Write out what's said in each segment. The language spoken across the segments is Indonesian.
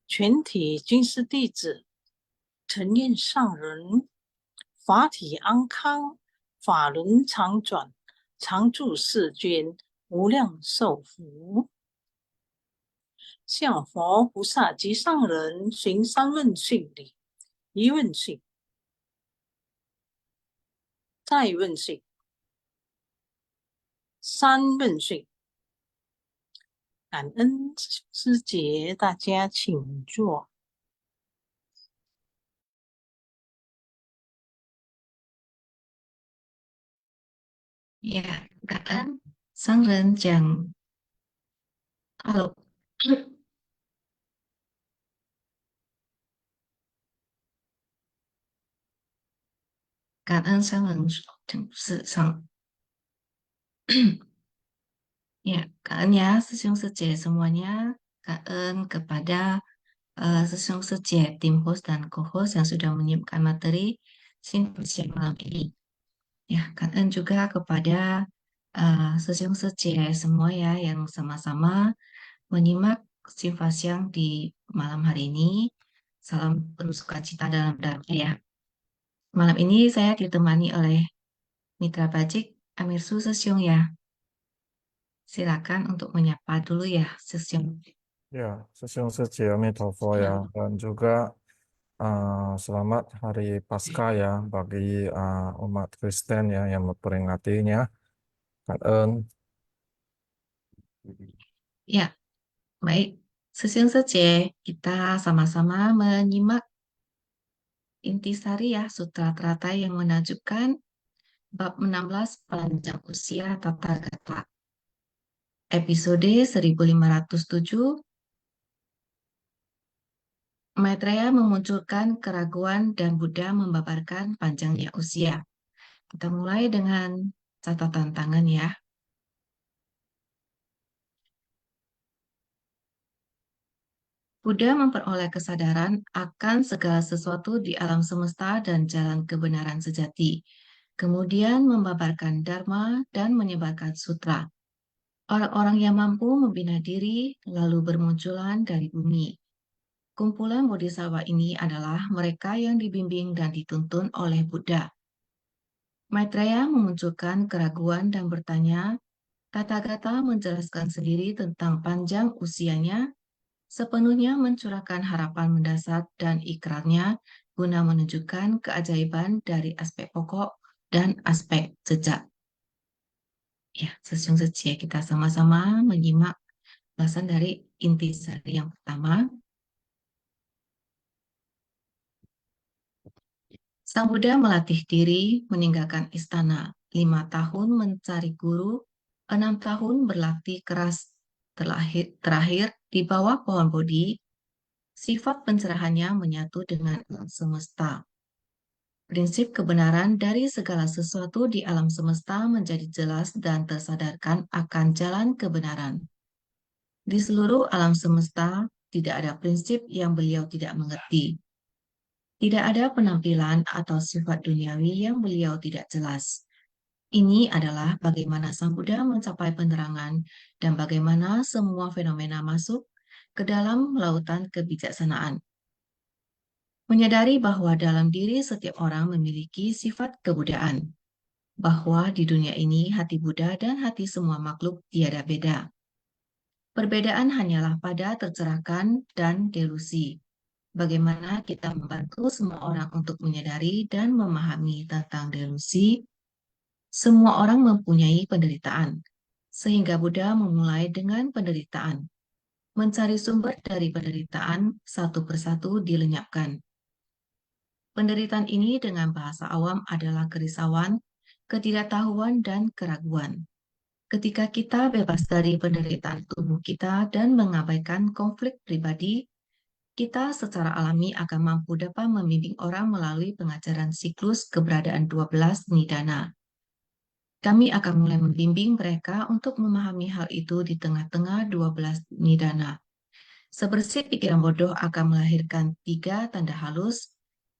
全体军师弟子，承愿上人，法体安康，法轮常转，常驻世间，无量寿福。向佛菩萨及上人行三问讯礼：一问讯，再问讯，三问讯。感恩师姐，大家请坐。Ya, cảm ơn Sang Ren chẳng Alo. Cảm ơn Sang Ren trong sự sống. Ya, cảm ơn ya Sesung Sece semuanya. Cảm ơn kepada Sesung Sece, tim host dan co-host yang sudah menyiapkan materi siang malam ini. Ya, cảm ơn juga kepada Sesung Sece semua ya yang sama-sama menyimak Siva Siang di malam hari ini. Salam penuh sukacita dalam berdakwah ya. Malam ini saya ditemani oleh Mitra Bajik Amir Su Sesyong ya. Silakan untuk menyapa dulu ya Sesyong. Ya, Sesung Seci Amitofo ya, dan juga selamat Hari Paskah ya bagi umat Kristen ya yang memperingatinya. Kak En. Ya, baik. Sesyong Sece, kita sama-sama menyimak intisari ya Sutra Teratai yang menakjubkan bab 16 panjang usia tata gata. Episode 1507, Maitreya memunculkan keraguan dan Buddha membabarkan panjangnya usia. Kita mulai dengan catatan tangan ya. Buddha memperoleh kesadaran akan segala sesuatu di alam semesta dan jalan kebenaran sejati. Kemudian membabarkan dharma dan menyebarkan sutra. Orang-orang yang mampu membina diri lalu bermunculan dari bumi. Kumpulan bodhisattva ini adalah mereka yang dibimbing dan dituntun oleh Buddha. Maitreya memunculkan keraguan dan bertanya, Tathagata menjelaskan sendiri tentang panjang usianya, sepenuhnya mencurahkan harapan mendasar dan ikrarnya guna menunjukkan keajaiban dari aspek pokok dan aspek jejak. Ya, Sesyung Seci, kita sama-sama menyimak bahasan dari intisari yang pertama. Sang Buddha melatih diri meninggalkan istana, 5 tahun mencari guru, 6 tahun berlatih keras, terakhir di bawah pohon Bodhi, sifat pencerahannya menyatu dengan alam semesta. Prinsip kebenaran dari segala sesuatu di alam semesta menjadi jelas dan tersadarkan akan jalan kebenaran. Di seluruh alam semesta, tidak ada prinsip yang beliau tidak mengerti. Tidak ada penampilan atau sifat duniawi yang beliau tidak jelas. Ini adalah bagaimana Sang Buddha mencapai penerangan dan bagaimana semua fenomena masuk ke dalam lautan kebijaksanaan. Menyadari bahwa dalam diri setiap orang memiliki sifat kebudaan, bahwa di dunia ini hati Buddha dan hati semua makhluk tiada beda. Perbedaan hanyalah pada tercerahkan dan delusi. Bagaimana kita membantu semua orang untuk menyadari dan memahami tentang delusi. Semua orang mempunyai penderitaan, sehingga Buddha memulai dengan penderitaan. Mencari sumber dari penderitaan satu persatu dilenyapkan. Penderitaan ini dengan bahasa awam adalah kerisauan, ketidaktahuan, dan keraguan. Ketika kita bebas dari penderitaan tubuh kita dan mengabaikan konflik pribadi, kita secara alami akan mampu dapat membimbing orang melalui pengajaran siklus keberadaan 12 nidana. Kami akan mulai membimbing mereka untuk memahami hal itu di tengah-tengah 12 nidana. Sebersih pikiran bodoh akan melahirkan 3 tanda halus,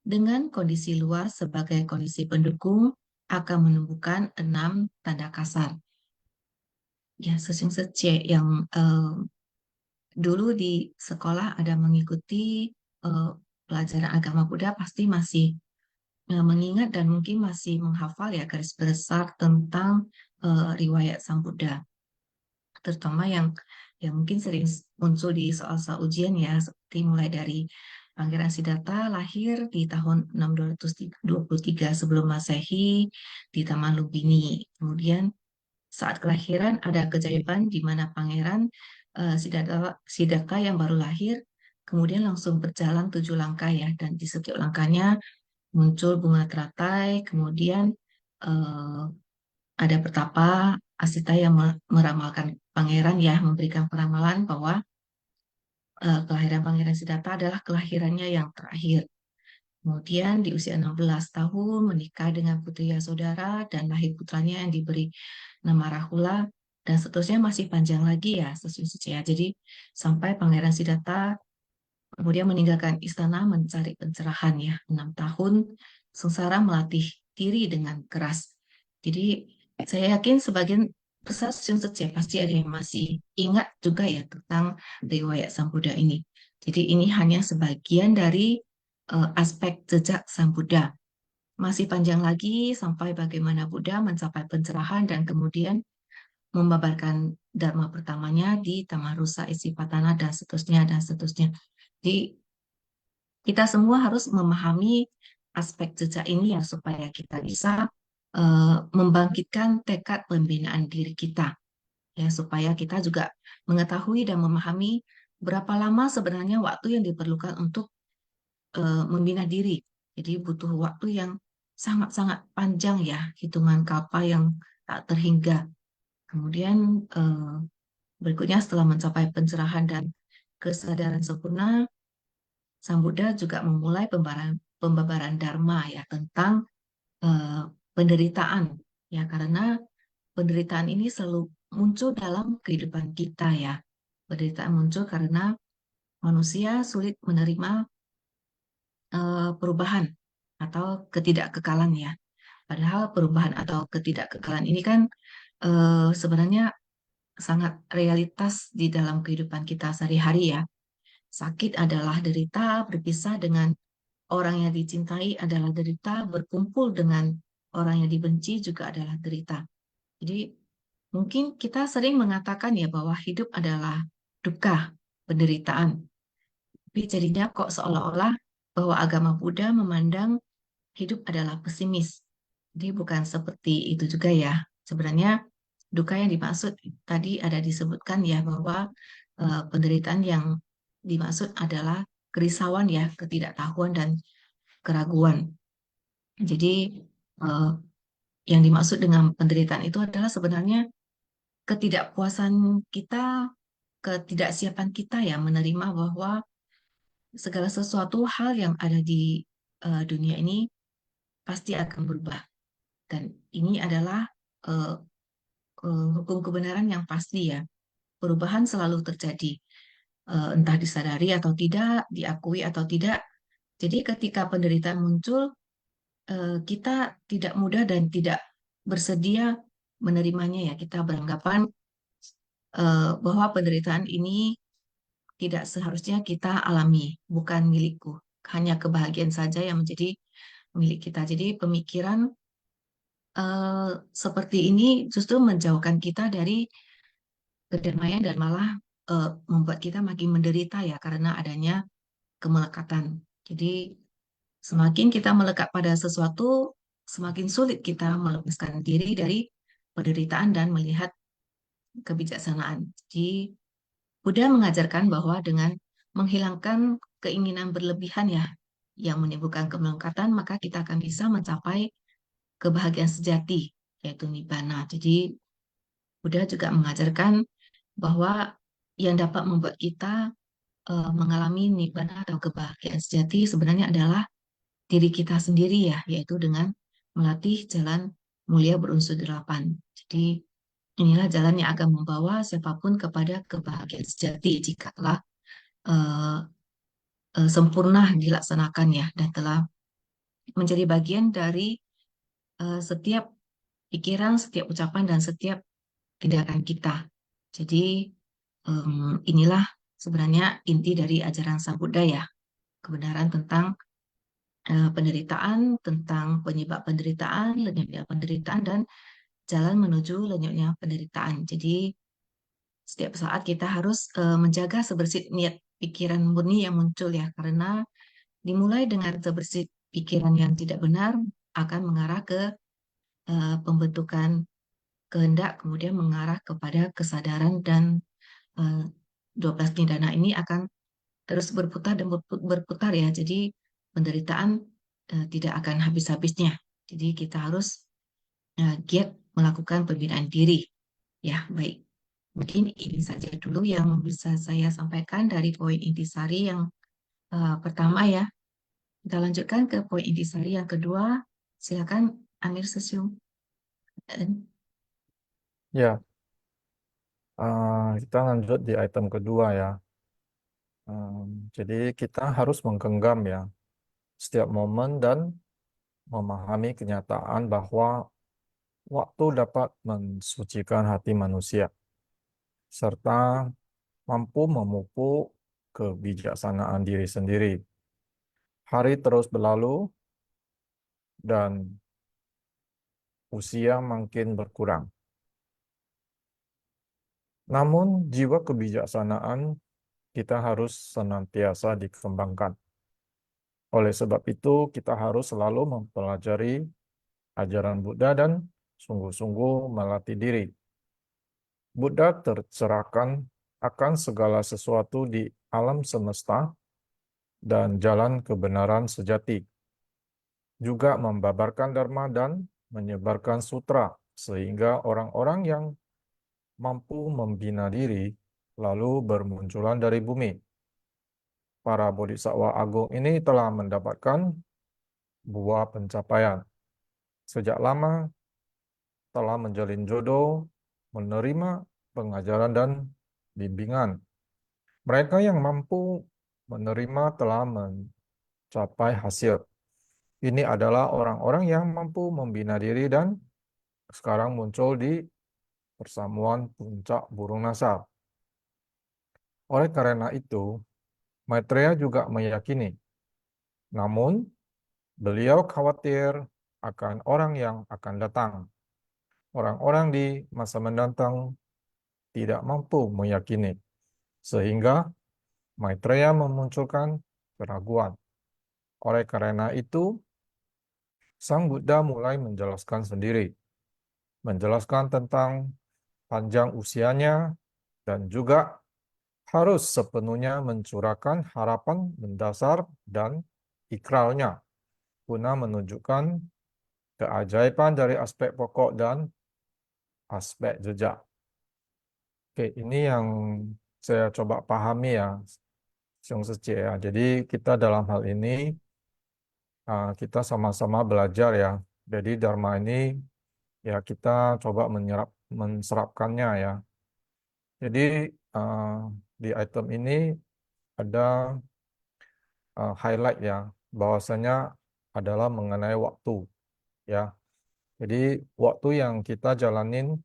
dengan kondisi luar sebagai kondisi pendukung akan menumbuhkan 6 tanda kasar. Ya, Sesyung Sece yang dulu di sekolah ada mengikuti pelajaran agama Buddha, pasti masih mengingat dan mungkin masih menghafal ya garis besar tentang riwayat Sang Buddha, terutama yang mungkin sering muncul di soal-soal ujian ya, seperti mulai dari Pangeran Siddhartha lahir di tahun 623 sebelum Masehi di Taman Lumbini. Kemudian saat kelahiran ada keajaiban di mana Pangeran Siddhartha yang baru lahir kemudian langsung berjalan 7 langkah ya, dan di setiap langkahnya muncul bunga teratai, kemudian eh, ada petapa Asita yang meramalkan pangeran ya, memberikan peramalan bahwa kelahiran Pangeran Siddhartha adalah kelahirannya yang terakhir. Kemudian di usia 16 tahun menikah dengan putri Yasodhara dan lahir putranya yang diberi nama Rahula, dan seterusnya masih panjang lagi ya seterusnya. Jadi sampai Pangeran Siddhartha kemudian meninggalkan istana mencari pencerahan ya, 6 tahun sengsara melatih diri dengan keras. Jadi saya yakin sebagian besar ya pasti ada yang masih ingat juga ya tentang riwayat Sang Buddha ini. Jadi ini hanya sebagian dari aspek jejak Sang Buddha. Masih panjang lagi sampai bagaimana Buddha mencapai pencerahan dan kemudian membabarkan dharma pertamanya di Taman Rusa Isipatana dan seterusnya dan seterusnya. Jadi kita semua harus memahami aspek jejak ini ya supaya kita bisa membangkitkan tekad pembinaan diri kita ya, supaya kita juga mengetahui dan memahami berapa lama sebenarnya waktu yang diperlukan untuk membina diri. Jadi butuh waktu yang sangat-sangat panjang ya, hitungan kalpa yang tak terhingga. Kemudian berikutnya setelah mencapai pencerahan dan kesadaran sempurna, Sang Buddha juga memulai pembabaran dharma ya tentang penderitaan ya, karena penderitaan ini selalu muncul dalam kehidupan kita ya. Penderitaan muncul karena manusia sulit menerima perubahan atau ketidakkekalan ya. Padahal perubahan atau ketidakkekalan ini kan sebenarnya sangat realitas di dalam kehidupan kita sehari-hari ya. Sakit adalah derita, berpisah dengan orang yang dicintai adalah derita, berkumpul dengan orang yang dibenci juga adalah derita. Jadi mungkin kita sering mengatakan ya bahwa hidup adalah duka, penderitaan. Tapi jadinya kok seolah-olah bahwa agama Buddha memandang hidup adalah pesimis. Jadi bukan seperti itu juga ya. Sebenarnya duka yang dimaksud tadi ada disebutkan ya bahwa penderitaan yang dimaksud adalah kerisauan ya, ketidaktahuan dan keraguan. Jadi yang dimaksud dengan penderitaan itu adalah sebenarnya ketidakpuasan kita, ketidaksiapan kita ya menerima bahwa segala sesuatu hal yang ada di dunia ini pasti akan berubah. Dan ini adalah hukum kebenaran yang pasti ya. Perubahan selalu terjadi, entah disadari atau tidak, diakui atau tidak. Jadi ketika penderitaan muncul, kita tidak mudah dan tidak bersedia menerimanya ya. Kita beranggapan bahwa penderitaan ini tidak seharusnya kita alami, bukan milikku. Hanya kebahagiaan saja yang menjadi milik kita. Jadi pemikiran seperti ini justru menjauhkan kita dari kedamaian dan malah membuat kita makin menderita ya karena adanya kemelekatan. Jadi semakin kita melekat pada sesuatu, semakin sulit kita melepaskan diri dari penderitaan dan melihat kebijaksanaan. Jadi Buddha mengajarkan bahwa dengan menghilangkan keinginan berlebihan ya yang menimbulkan kemelekatan, maka kita akan bisa mencapai kebahagiaan sejati, yaitu nibbana. Jadi Buddha juga mengajarkan bahwa yang dapat membuat kita mengalami nibbana atau kebahagiaan sejati sebenarnya adalah diri kita sendiri ya, yaitu dengan melatih jalan mulia berunsur 8. Jadi inilah jalan yang akan membawa siapapun kepada kebahagiaan sejati jikalau sempurna dilaksanakan ya, dan telah menjadi bagian dari setiap pikiran, setiap ucapan, dan setiap tindakan kita. Jadi inilah sebenarnya inti dari ajaran Sang Buddha ya, kebenaran tentang penderitaan, tentang penyebab penderitaan, lenyapnya penderitaan, dan jalan menuju lenyapnya penderitaan. Jadi setiap saat kita harus menjaga sebersih niat pikiran murni yang muncul ya, karena dimulai dengan sebersih pikiran yang tidak benar akan mengarah ke pembentukan kehendak, kemudian mengarah kepada kesadaran, dan 12 nidana ini akan terus berputar dan berputar ya. Jadi penderitaan tidak akan habis-habisnya. Jadi kita harus giat melakukan pembinaan diri. Ya, baik. Mungkin ini saja dulu yang bisa saya sampaikan dari poin intisari yang pertama ya. Kita lanjutkan ke poin intisari yang kedua. Silakan Amir Sesium. Ya, kita lanjut di item kedua ya. Jadi kita harus menggenggam ya setiap momen dan memahami kenyataan bahwa waktu dapat mensucikan hati manusia serta mampu memupuk kebijaksanaan diri sendiri. Hari terus berlalu dan usia makin berkurang. Namun jiwa kebijaksanaan kita harus senantiasa dikembangkan. Oleh sebab itu, kita harus selalu mempelajari ajaran Buddha dan sungguh-sungguh melatih diri. Buddha tercerahkan akan segala sesuatu di alam semesta dan jalan kebenaran sejati. Juga membabarkan dharma dan menyebarkan sutra, sehingga orang-orang yang mampu membina diri lalu bermunculan dari bumi. Para bodhisattva agung ini telah mendapatkan buah pencapaian. Sejak lama telah menjalin jodoh, menerima pengajaran dan bimbingan. Mereka yang mampu menerima telah mencapai hasil. Ini adalah orang-orang yang mampu membina diri dan sekarang muncul di persamuan puncak burung nasab. Oleh karena itu, Maitreya juga meyakini, namun beliau khawatir akan orang yang akan datang. Orang-orang di masa mendatang tidak mampu meyakini, sehingga Maitreya memunculkan keraguan. Oleh karena itu, Sang Buddha mulai menjelaskan sendiri, menjelaskan tentang panjang usianya dan juga harus sepenuhnya mencurahkan harapan mendasar dan ikrarnya, guna menunjukkan keajaiban dari aspek pokok dan aspek jejak. Oke, ini yang saya coba pahami ya, Xiong Sece ya. Jadi kita dalam hal ini kita sama-sama belajar ya. Jadi Dharma ini ya kita coba menserapkannya ya. Jadi di item ini ada highlight ya, bahwasanya adalah mengenai waktu ya. Jadi waktu yang kita jalanin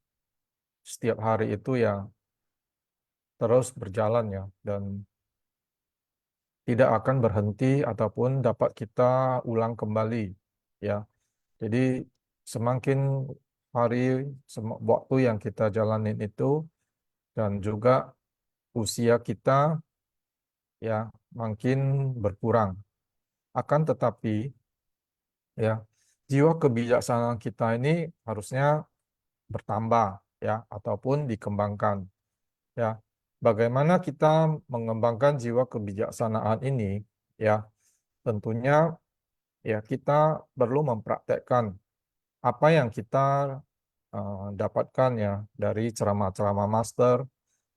setiap hari itu ya terus berjalan ya, dan tidak akan berhenti ataupun dapat kita ulang kembali ya. Jadi semakin hari, waktu yang kita jalanin itu dan juga usia kita ya makin berkurang. Akan tetapi ya jiwa kebijaksanaan kita ini harusnya bertambah ya ataupun dikembangkan ya. Bagaimana kita mengembangkan jiwa kebijaksanaan ini ya? Tentunya ya kita perlu mempraktekkan apa yang kita dapatkan ya dari ceramah-ceramah master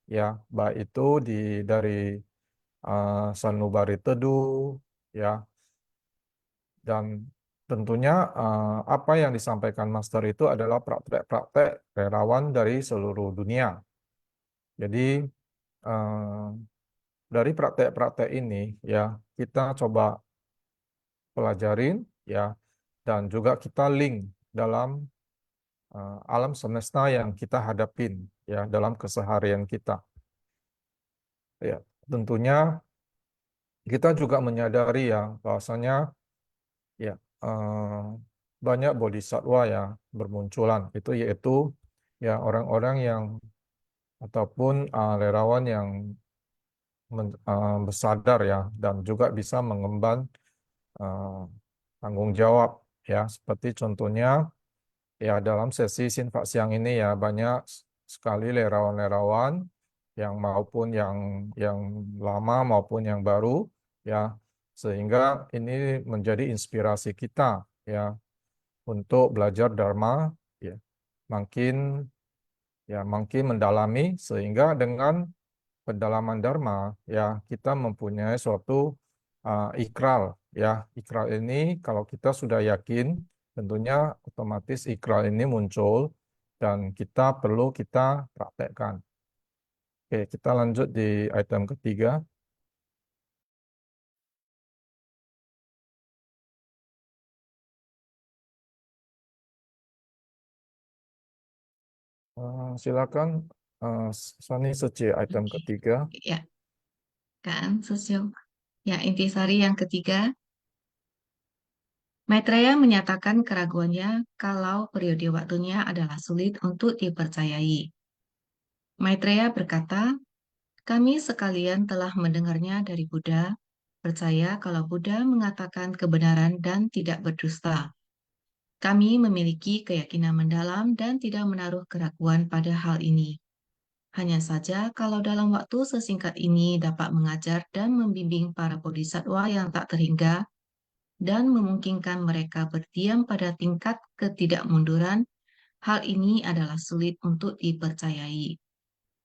ya, baik itu dari Sanubari Teduh ya, dan tentunya apa yang disampaikan master itu adalah praktek-praktek relawan dari seluruh dunia. Jadi eh, dari praktek-praktek ini ya kita coba pelajarin ya, dan juga kita link dalam alam semesta yang kita hadapin ya dalam keseharian kita. Ya, tentunya kita juga menyadari ya bahwasanya ya banyak bodhisattva ya bermunculan, itu yaitu ya orang-orang yang ataupun lerawan yang bersadar ya dan juga bisa mengemban eh, tanggung jawab ya, seperti contohnya ya dalam sesi Sinfak siang ini ya banyak sekali lerawan-lerawan yang maupun yang lama maupun yang baru ya, sehingga ini menjadi inspirasi kita ya untuk belajar Dharma ya makin makin mendalami, sehingga dengan pendalaman Dharma ya kita mempunyai suatu ikrar ya. Ikrar ini kalau kita sudah yakin, tentunya otomatis ikrar ini muncul dan kita praktekkan. Oke, kita lanjut di item ketiga. Silakan Sani Seci, item Oke. ketiga. Ya, kan, Sosio. Ya, intisari yang ketiga, Maitreya menyatakan keraguannya kalau periode waktunya adalah sulit untuk dipercayai. Maitreya berkata, kami sekalian telah mendengarnya dari Buddha, percaya kalau Buddha mengatakan kebenaran dan tidak berdusta. Kami memiliki keyakinan mendalam dan tidak menaruh keraguan pada hal ini. Hanya saja kalau dalam waktu sesingkat ini dapat mengajar dan membimbing para bodhisattva yang tak terhingga dan memungkinkan mereka berdiam pada tingkat ketidakmunduran, hal ini adalah sulit untuk dipercayai.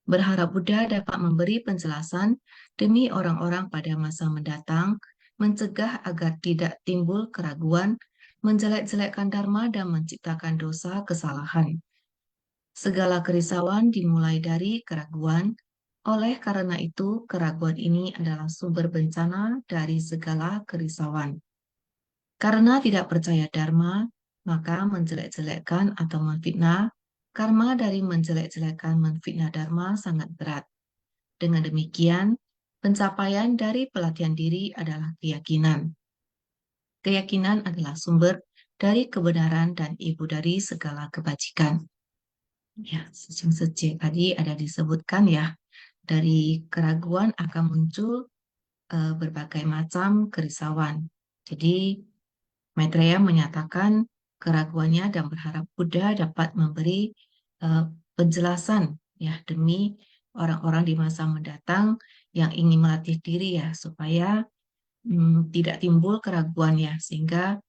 Berharap Buddha dapat memberi penjelasan demi orang-orang pada masa mendatang, mencegah agar tidak timbul keraguan, menjelek-jelekkan dharma dan menciptakan dosa kesalahan. Segala kerisauan dimulai dari keraguan. Oleh karena itu, keraguan ini adalah sumber bencana dari segala kerisauan. Karena tidak percaya dharma, maka menjelek-jelekkan atau menfitnah, karma dari menjelek-jelekkan menfitnah dharma sangat berat. Dengan demikian, pencapaian dari pelatihan diri adalah keyakinan. Keyakinan adalah sumber dari kebenaran dan ibu dari segala kebajikan. Ya, sejak tadi ada disebutkan ya, dari keraguan akan muncul berbagai macam kerisauan. Jadi, Maitreya menyatakan keraguannya dan berharap Buddha dapat memberi penjelasan ya demi orang-orang di masa mendatang yang ingin melatih diri ya supaya tidak timbul keraguan ya, sehingga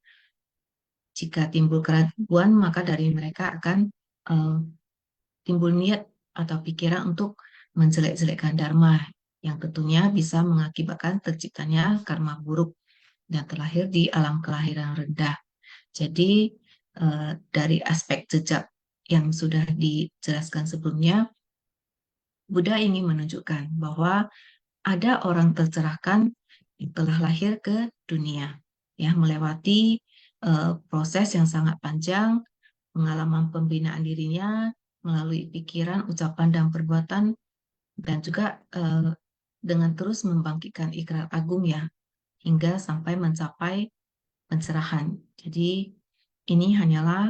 jika timbul keraguan maka dari mereka akan timbul niat atau pikiran untuk menjelek-jelekkan dharma yang tentunya bisa mengakibatkan terciptanya karma buruk dan terlahir di alam kelahiran rendah. Jadi dari aspek jejak yang sudah dijelaskan sebelumnya, Buddha ingin menunjukkan bahwa ada orang tercerahkan yang telah lahir ke dunia, ya melewati proses yang sangat panjang, pengalaman pembinaan dirinya melalui pikiran, ucapan, dan perbuatan, dan juga dengan terus membangkitkan ikrar agung ya, hingga sampai mencapai pencerahan. Jadi ini hanyalah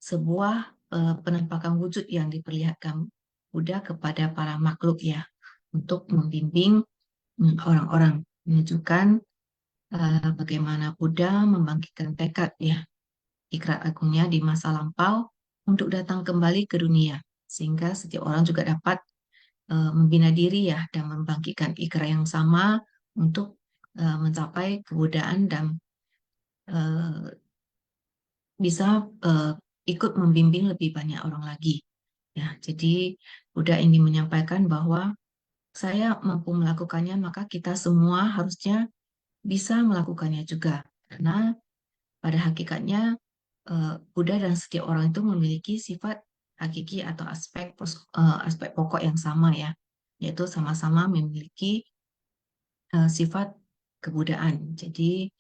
sebuah penampakan wujud yang diperlihatkan Buddha kepada para makhluk ya, untuk membimbing orang-orang, menunjukkan bagaimana Buddha membangkitkan tekad ya, ikrar agungnya di masa lampau untuk datang kembali ke dunia, sehingga setiap orang juga dapat membina diri ya dan membangkitkan ikrar yang sama untuk mencapai kebudayaan dan bisa ikut membimbing lebih banyak orang lagi. Ya, jadi Buddha ingin menyampaikan bahwa saya mampu melakukannya, maka kita semua harusnya bisa melakukannya juga. Karena pada hakikatnya Buddha dan setiap orang itu memiliki sifat hakiki atau aspek pokok yang sama ya, yaitu sama-sama memiliki sifat kebudayaan. Jadi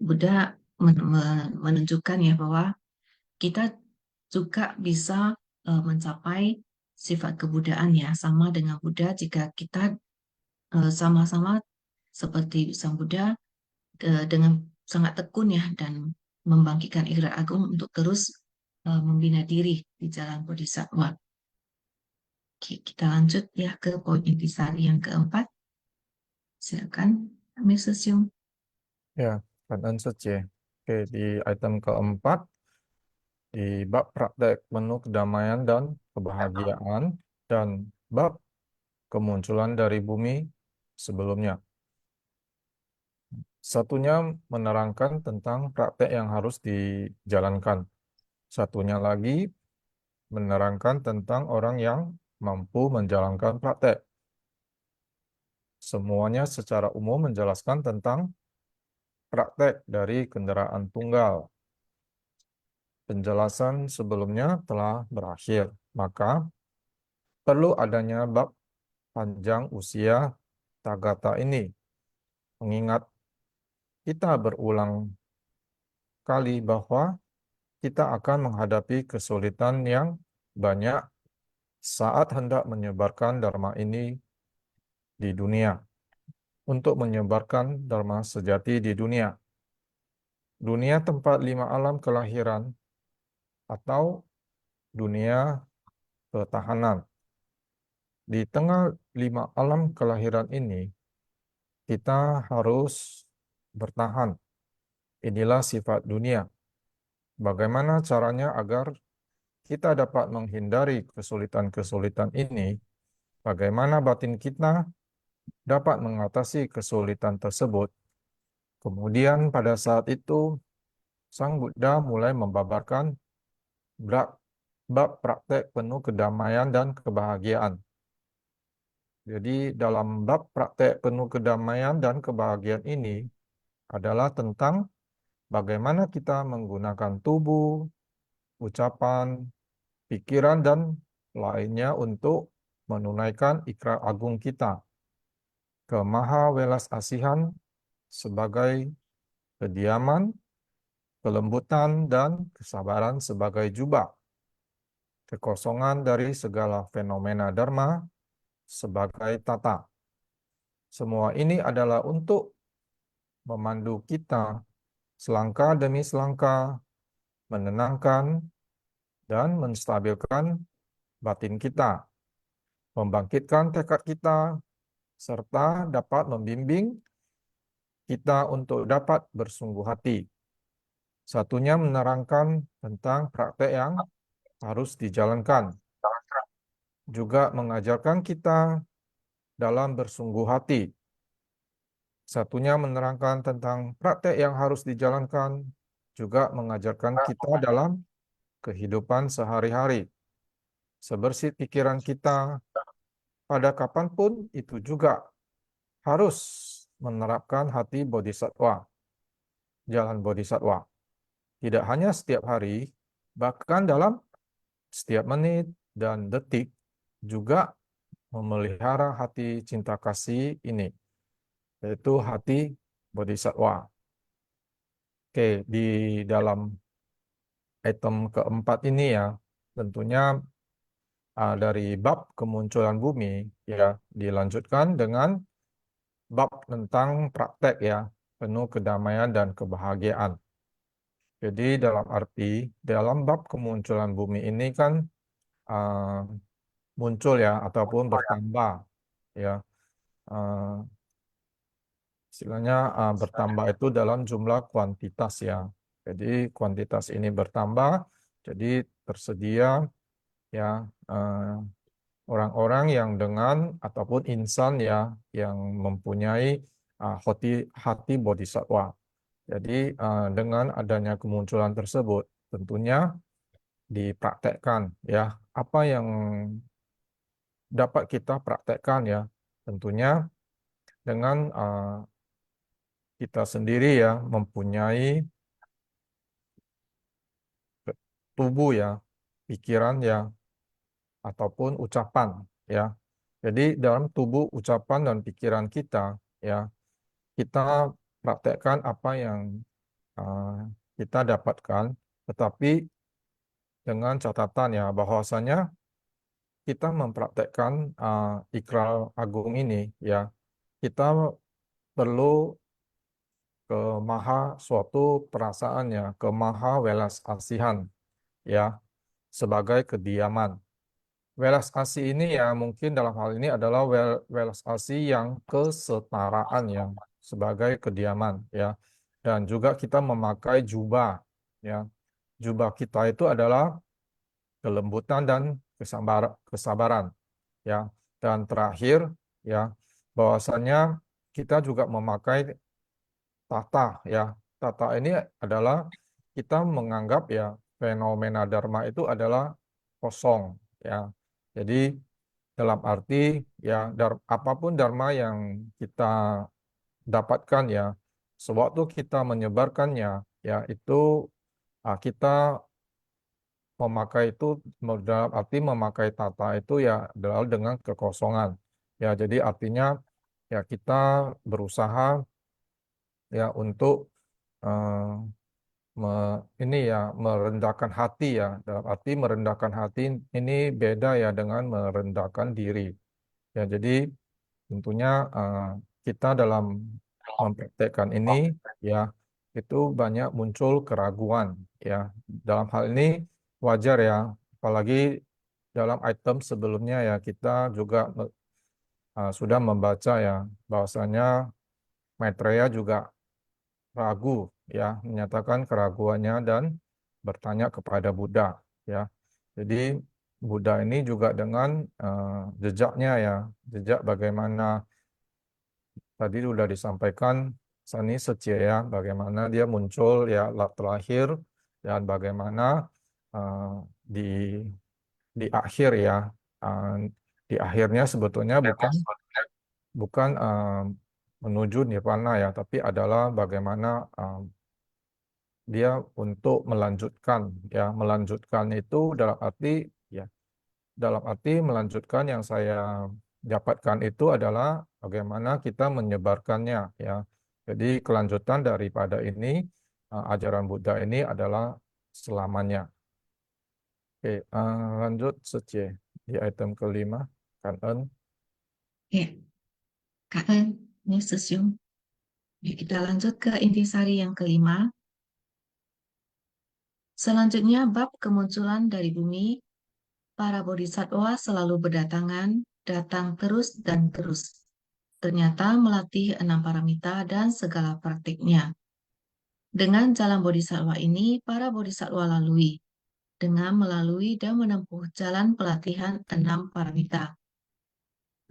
Buddha menunjukkan ya bahwa kita juga bisa mencapai sifat kebudaan ya, sama dengan Buddha. Jika kita sama-sama seperti Sang Buddha dengan sangat tekun ya dan membangkitkan ikrar agung untuk terus membina diri di jalan Bodhisattva. Oke, kita lanjut ya ke poin intisari yang keempat. Silakan, Mr. Siung. Ya, keadaan suci. Oke, di item keempat, di bab praktek penuh kedamaian dan kebahagiaan, dan bab kemunculan dari bumi sebelumnya. Satunya menerangkan tentang praktek yang harus dijalankan. Satunya lagi menerangkan tentang orang yang mampu menjalankan praktek. Semuanya secara umum menjelaskan tentang praktek dari kendaraan tunggal. Penjelasan sebelumnya telah berakhir, maka perlu adanya bab panjang usia Tathagata ini, mengingat kita berulang kali bahwa kita akan menghadapi kesulitan yang banyak saat hendak menyebarkan Dharma ini di dunia, untuk menyebarkan Dharma sejati di dunia. Dunia tempat 5 alam kelahiran atau dunia ketahanan. Di tengah 5 alam kelahiran ini, kita harus bertahan. Inilah sifat dunia. Bagaimana caranya agar kita dapat menghindari kesulitan-kesulitan ini? Bagaimana batin kita dapat mengatasi kesulitan tersebut? Kemudian pada saat itu, Sang Buddha mulai membabarkan bab praktek penuh kedamaian dan kebahagiaan. Jadi dalam bab praktek penuh kedamaian dan kebahagiaan ini adalah tentang bagaimana kita menggunakan tubuh, ucapan, pikiran, dan lainnya untuk menunaikan ikrar agung kita ke Maha Welas Asihan sebagai kediaman, kelembutan, dan kesabaran sebagai jubah, kekosongan dari segala fenomena Dharma sebagai tata. Semua ini adalah untuk memandu kita selangkah demi selangkah, menenangkan dan menstabilkan batin kita, membangkitkan tekad kita, serta dapat membimbing kita untuk dapat bersungguh hati. Satunya menerangkan tentang praktek yang harus dijalankan, juga mengajarkan kita dalam bersungguh hati. Satunya menerangkan tentang praktek yang harus dijalankan, juga mengajarkan kita dalam kehidupan sehari-hari. Sebersih pikiran kita, pada kapanpun itu juga harus menerapkan hati bodhisattva, jalan bodhisattva. Tidak hanya setiap hari, bahkan dalam setiap menit dan detik juga memelihara hati cinta kasih ini, yaitu hati bodhisattva. Oke, di dalam item keempat ini ya, tentunya dari bab kemunculan bumi ya dilanjutkan dengan bab tentang praktek ya, penuh kedamaian dan kebahagiaan. Jadi dalam bab kemunculan bumi ini kan muncul ya ataupun bertambah ya, istilahnya bertambah itu dalam jumlah kuantitas ya. Jadi kuantitas ini bertambah, jadi tersedia ya orang-orang yang dengan ataupun insan ya yang mempunyai hati bodhisattva. Jadi dengan adanya kemunculan tersebut tentunya dipraktekkan ya, apa yang dapat kita praktekkan ya, tentunya dengan kita sendiri ya mempunyai tubuh ya, pikiran ya, ataupun ucapan ya. Jadi dalam tubuh, ucapan, dan pikiran kita ya, kita praktekkan apa yang kita dapatkan, tetapi dengan catatan ya bahwasanya kita mempraktekkan ikrar agung ini, ya, kita perlu ke maha suatu perasaannya, ke maha welas asihan, ya, sebagai kediaman. Welas asih ini ya mungkin dalam hal ini adalah welas asih yang kesetaraan yang sebagai kediaman, ya. Dan juga kita memakai jubah, ya. Jubah kita itu adalah kelembutan dan kesabaran, ya. Dan terakhir, ya, bahwasannya kita juga memakai tata, ya. Tata ini adalah kita menganggap ya fenomena dharma itu adalah kosong, ya. Jadi dalam arti ya apapun dharma yang kita dapatkan ya, sewaktu kita menyebarkannya ya itu kita memakai itu dalam arti memakai tata itu ya adalah dengan kekosongan. Ya, jadi artinya ya kita berusaha ya untuk eh, ini ya merendahkan hati ya. Dalam arti merendahkan hati ini beda ya dengan merendahkan diri. Ya, jadi tentunya kita dalam mempraktekkan ini ya itu banyak muncul keraguan ya. Dalam hal ini wajar ya, apalagi dalam item sebelumnya ya kita juga sudah membaca ya bahwasanya Maitreya juga ragu ya, menyatakan keraguannya dan bertanya kepada Buddha ya. Jadi Buddha ini juga dengan jejaknya ya, jejak bagaimana tadi sudah disampaikan Sani Setia ya, bagaimana dia muncul ya terakhir dan bagaimana uh, di akhir ya, uh, di akhirnya sebetulnya bukan menuju nirvana ya, tapi adalah bagaimana dia untuk melanjutkan itu dalam arti melanjutkan yang saya dapatkan itu adalah bagaimana kita menyebarkannya ya. Jadi kelanjutan daripada ini ajaran Buddha ini adalah selamanya. Oke, lanjut Secie di item kelima, Kanen. Ya, Kak ini Sesyum. Ya, kita lanjut ke intisari yang kelima. Selanjutnya, bab kemunculan dari bumi. Para bodhisattva selalu berdatangan, datang terus dan terus. Ternyata melatih 6 paramita dan segala praktiknya. Dengan jalan bodhisattva ini, para bodhisattva lalui. Dengan melalui dan menempuh jalan pelatihan 6 paramita.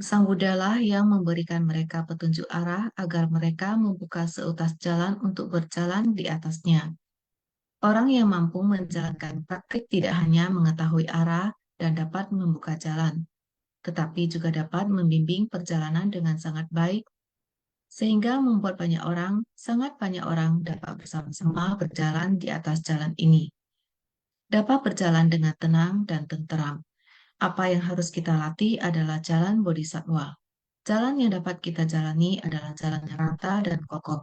Sang Buddha lah yang memberikan mereka petunjuk arah agar mereka membuka seutas jalan untuk berjalan di atasnya. Orang yang mampu menjalankan praktik tidak hanya mengetahui arah dan dapat membuka jalan, tetapi juga dapat membimbing perjalanan dengan sangat baik, sehingga membuat sangat banyak orang dapat bersama-sama berjalan di atas jalan ini. Dapat berjalan dengan tenang dan tenteram. Apa yang harus kita latih adalah jalan bodhisattva. Jalan yang dapat kita jalani adalah jalan yang rata dan kokoh.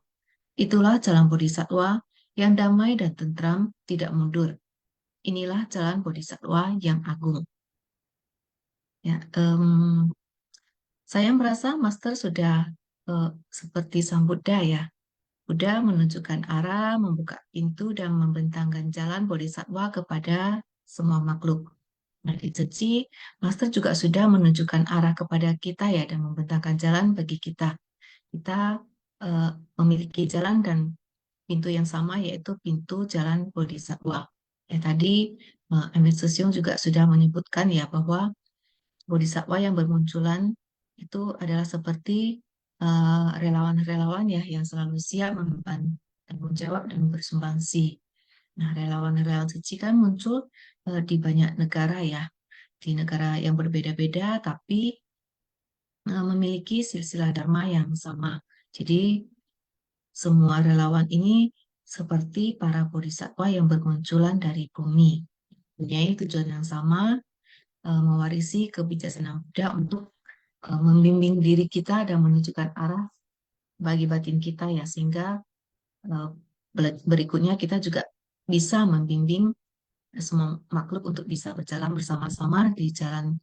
Itulah jalan bodhisattva yang damai dan tentram, tidak mundur. Inilah jalan bodhisattva yang agung. Ya, saya merasa Master sudah seperti sang Buddha ya. Buddha menunjukkan arah, membuka pintu, dan membentangkan jalan bodhisattva kepada semua makhluk. Nah, di Ceci, Master juga sudah menunjukkan arah kepada kita ya, dan membentangkan jalan bagi kita. Kita memiliki jalan dan pintu yang sama, yaitu pintu jalan bodhisattva. Ya, tadi Amit Susyung juga sudah menyebutkan ya bahwa bodhisattva yang bermunculan itu adalah seperti relawan-relawan ya yang selalu siap mengemban tanggung jawab dan bersumbangsi. Nah, relawan-relawan suci kan muncul di banyak negara ya, di negara yang berbeda-beda tapi memiliki silsilah dharma yang sama. Jadi semua relawan ini seperti para bodhisattva yang bermunculan dari bumi, punya tujuan yang sama, mewarisi kebijaksanaan Buddha untuk membimbing diri kita dan menunjukkan arah bagi batin kita ya, sehingga berikutnya kita juga bisa membimbing semua makhluk untuk bisa berjalan bersama-sama di jalan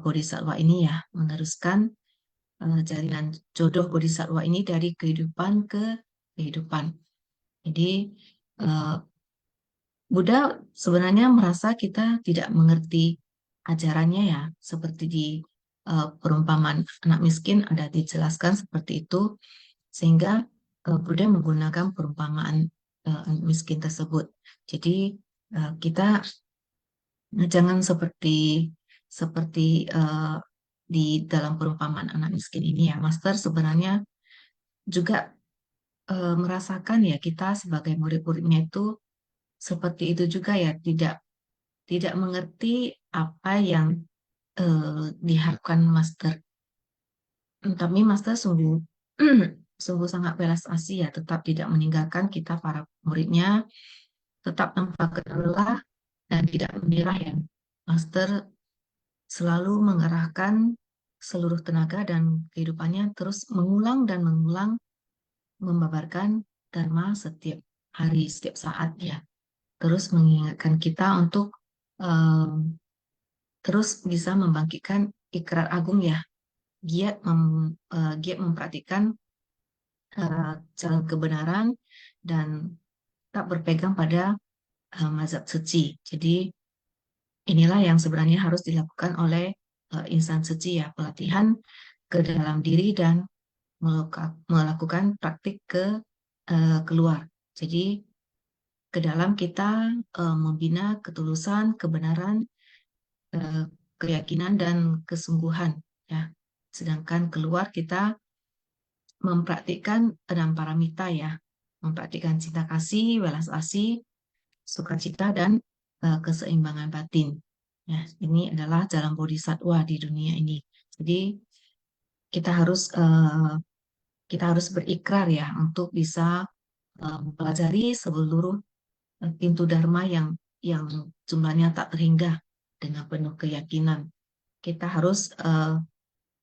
bodhisatwa ini ya, meneruskan jalinan jodoh bodhisatwa ini dari kehidupan ke kehidupan. Jadi Buddha sebenarnya merasa kita tidak mengerti ajarannya ya, seperti di perumpamaan anak miskin ada dijelaskan seperti itu, sehingga Buddha menggunakan perumpamaan anak miskin tersebut. Jadi kita jangan seperti di dalam perumpamaan anak miskin ini ya, Master sebenarnya juga merasakan ya kita sebagai murid-muridnya itu seperti itu juga ya, tidak mengerti apa yang diharapkan Master. Tapi Master sungguh sungguh sangat belas asih ya, tetap tidak meninggalkan kita para muridnya, tetap tanpa lelah dan tidak menyerah ya. Master selalu mengerahkan seluruh tenaga dan kehidupannya terus mengulang dan mengulang membabarkan Dharma setiap hari, setiap saat ya. Terus mengingatkan kita untuk terus bisa membangkitkan ikrar agung ya, giat mempraktikkan jalan kebenaran dan tak berpegang pada mazhab suci. Jadi inilah yang sebenarnya harus dilakukan oleh insan suci ya, pelatihan ke dalam diri dan melakukan praktik ke keluar. Jadi ke dalam kita membina ketulusan, kebenaran, keyakinan dan kesungguhan ya. Sedangkan keluar kita mempraktikkan 6 paramita ya, mempraktikkan cinta kasih, welas asih, sukacita dan keseimbangan batin. Ya, ini adalah jalan bodhisatwa di dunia ini. Jadi kita harus berikrar ya untuk bisa mempelajari seluruh pintu dharma yang jumlahnya tak terhingga dengan penuh keyakinan. Kita harus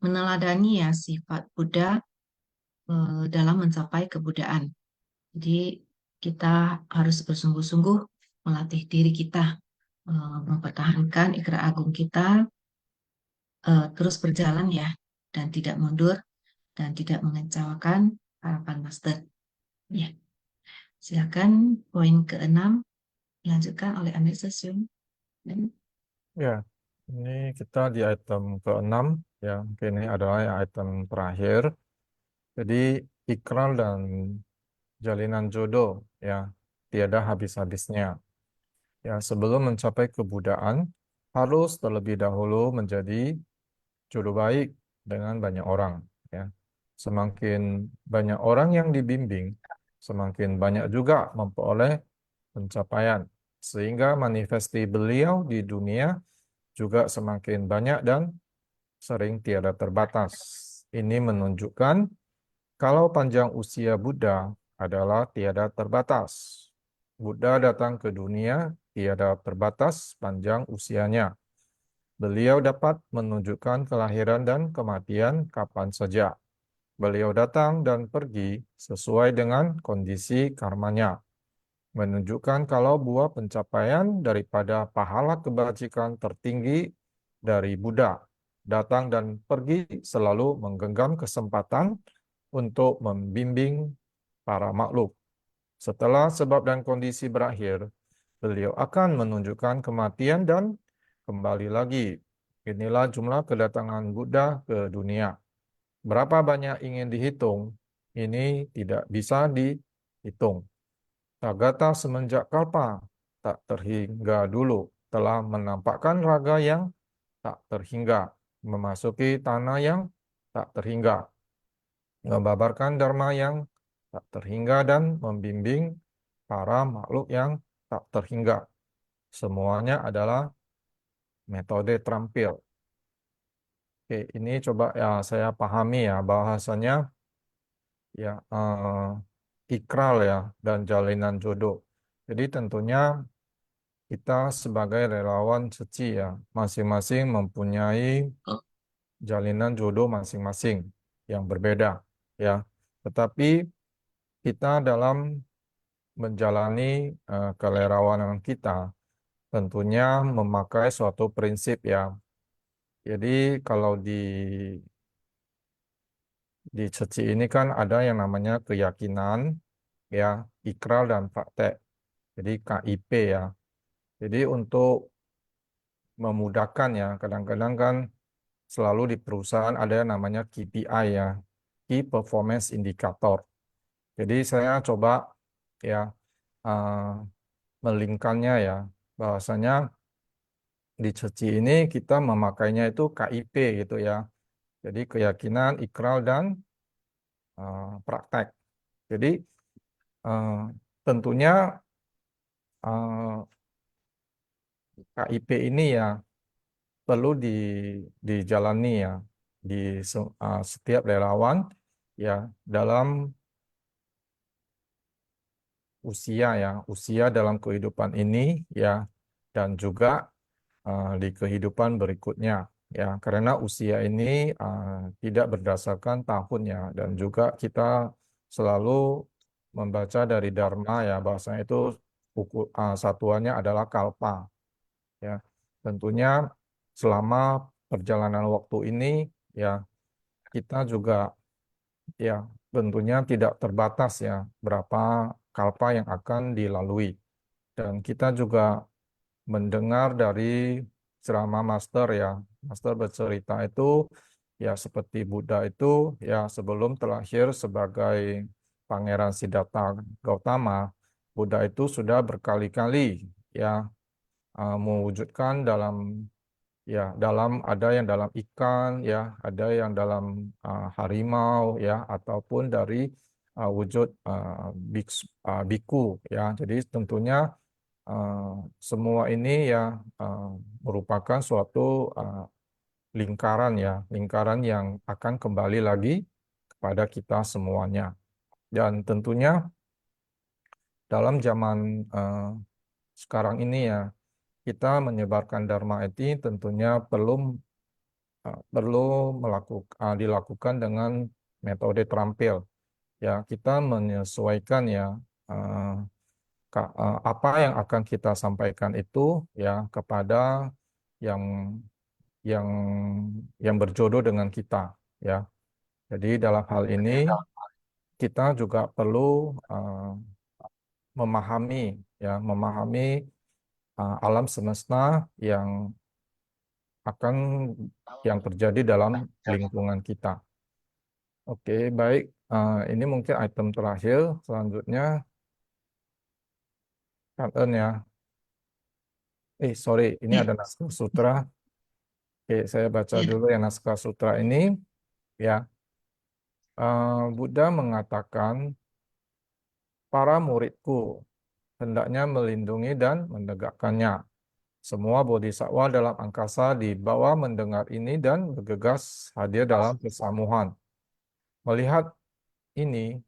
meneladani ya sifat Buddha dalam mencapai kebudaan. Jadi kita harus bersungguh-sungguh melatih diri kita, mempertahankan ikrar agung kita, terus berjalan ya, dan tidak mundur dan tidak mengecewakan harapan Master. Ya, silakan poin ke-6 dilanjutkan oleh Anexus Yung. Ya, ini kita di item ke-6 ya, mungkin ini adalah item terakhir. Jadi ikrar dan jalinan jodoh ya tiada habis-habisnya. Ya, sebelum mencapai kebudaan harus terlebih dahulu menjadi jodoh baik dengan banyak orang ya. Semakin banyak orang yang dibimbing, semakin banyak juga memperoleh pencapaian sehingga manifesti beliau di dunia juga semakin banyak dan sering tiada terbatas. Ini menunjukkan kalau panjang usia Buddha adalah tiada terbatas. Buddha datang ke dunia tiada terbatas panjang usianya. Beliau dapat menunjukkan kelahiran dan kematian kapan saja. Beliau datang dan pergi sesuai dengan kondisi karmanya, menunjukkan kalau buah pencapaian daripada pahala kebajikan tertinggi dari Buddha datang dan pergi selalu menggenggam kesempatan untuk membimbing para makhluk. Setelah sebab dan kondisi berakhir, beliau akan menunjukkan kematian dan kembali lagi. Inilah jumlah kedatangan Buddha ke dunia. Berapa banyak ingin dihitung, ini tidak bisa dihitung. Tathagata semenjak kalpa tak terhingga dulu telah menampakkan raga yang tak terhingga, memasuki tanah yang tak terhingga, membabarkan dharma yang tak terhingga dan membimbing para makhluk yang tak terhingga. Semuanya adalah metode terampil. Oke, ini coba ya saya pahami ya bahasanya ya ikral ya dan jalinan jodoh. Jadi tentunya kita sebagai relawan suci ya masing-masing mempunyai jalinan jodoh masing-masing yang berbeda ya. Tetapi kita dalam menjalani kelerawanan kita tentunya memakai suatu prinsip ya Jadi kalau di ceci ini kan ada yang namanya keyakinan, ya, ikrar dan praktek. Jadi KIP ya. Jadi untuk memudahkan ya, kadang-kadang kan selalu di perusahaan ada yang namanya KPI ya, Key Performance Indicator. Jadi saya coba ya uh, melingkannya ya, bahwasanya di ceci ini kita memakainya itu KIP gitu ya. Jadi keyakinan, ikrar dan praktek. Jadi uh, tentunya uh, KIP ini ya perlu dijalani ya di setiap relawan ya dalam usia dalam kehidupan ini ya dan juga di kehidupan berikutnya ya karena usia ini tidak berdasarkan tahun ya dan juga kita selalu membaca dari Dharma ya bahwasanya itu satuannya adalah kalpa ya tentunya selama perjalanan waktu ini ya kita juga ya tentunya tidak terbatas ya berapa kalpa yang akan dilalui dan kita juga mendengar dari ceramah master ya master bercerita itu ya seperti Buddha itu ya sebelum terlahir sebagai Pangeran Siddhartha Gautama Buddha itu sudah berkali-kali ya mewujudkan dalam ada yang dalam ikan ya ada yang dalam harimau ya ataupun dari wujud biku ya jadi tentunya uh, semua ini ya uh, merupakan suatu lingkaran ya lingkaran yang akan kembali lagi kepada kita semuanya dan tentunya dalam zaman sekarang ini ya kita menyebarkan Dharma ini tentunya perlu dilakukan dengan metode terampil. Ya, kita menyesuaikan ya uh, apa yang akan kita sampaikan itu ya kepada yang yang yang berjodoh dengan kita ya. Jadi dalam hal ini kita juga perlu memahami alam semesta yang akan yang terjadi dalam lingkungan kita. Oke, baik. Ini mungkin item terakhir. Selanjutnya, Kak ya. Sorry, ini Ya, ada naskah sutra. Oke, saya baca ya, dulu ya naskah sutra ini. Ya, Buddha mengatakan, para muridku hendaknya melindungi dan menegakkannya. Semua bodhisattva dalam angkasa di bawah mendengar ini dan bergegas hadir dalam persamuhan. Melihat ini,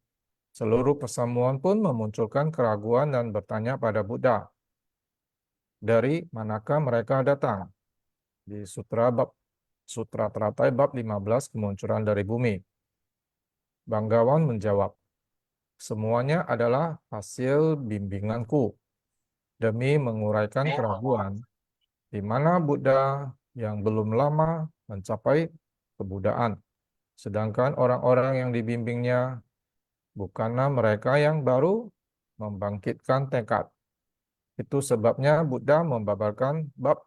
seluruh persamuan pun memunculkan keraguan dan bertanya pada Buddha, dari manakah mereka datang? Di Sutra Teratai bab 15 kemunculan dari bumi. Banggawan menjawab, semuanya adalah hasil bimbinganku demi menguraikan keraguan di mana Buddha yang belum lama mencapai kebudaan, sedangkan orang-orang yang dibimbingnya bukanlah mereka yang baru membangkitkan tekad. Itu sebabnya Buddha membabarkan bab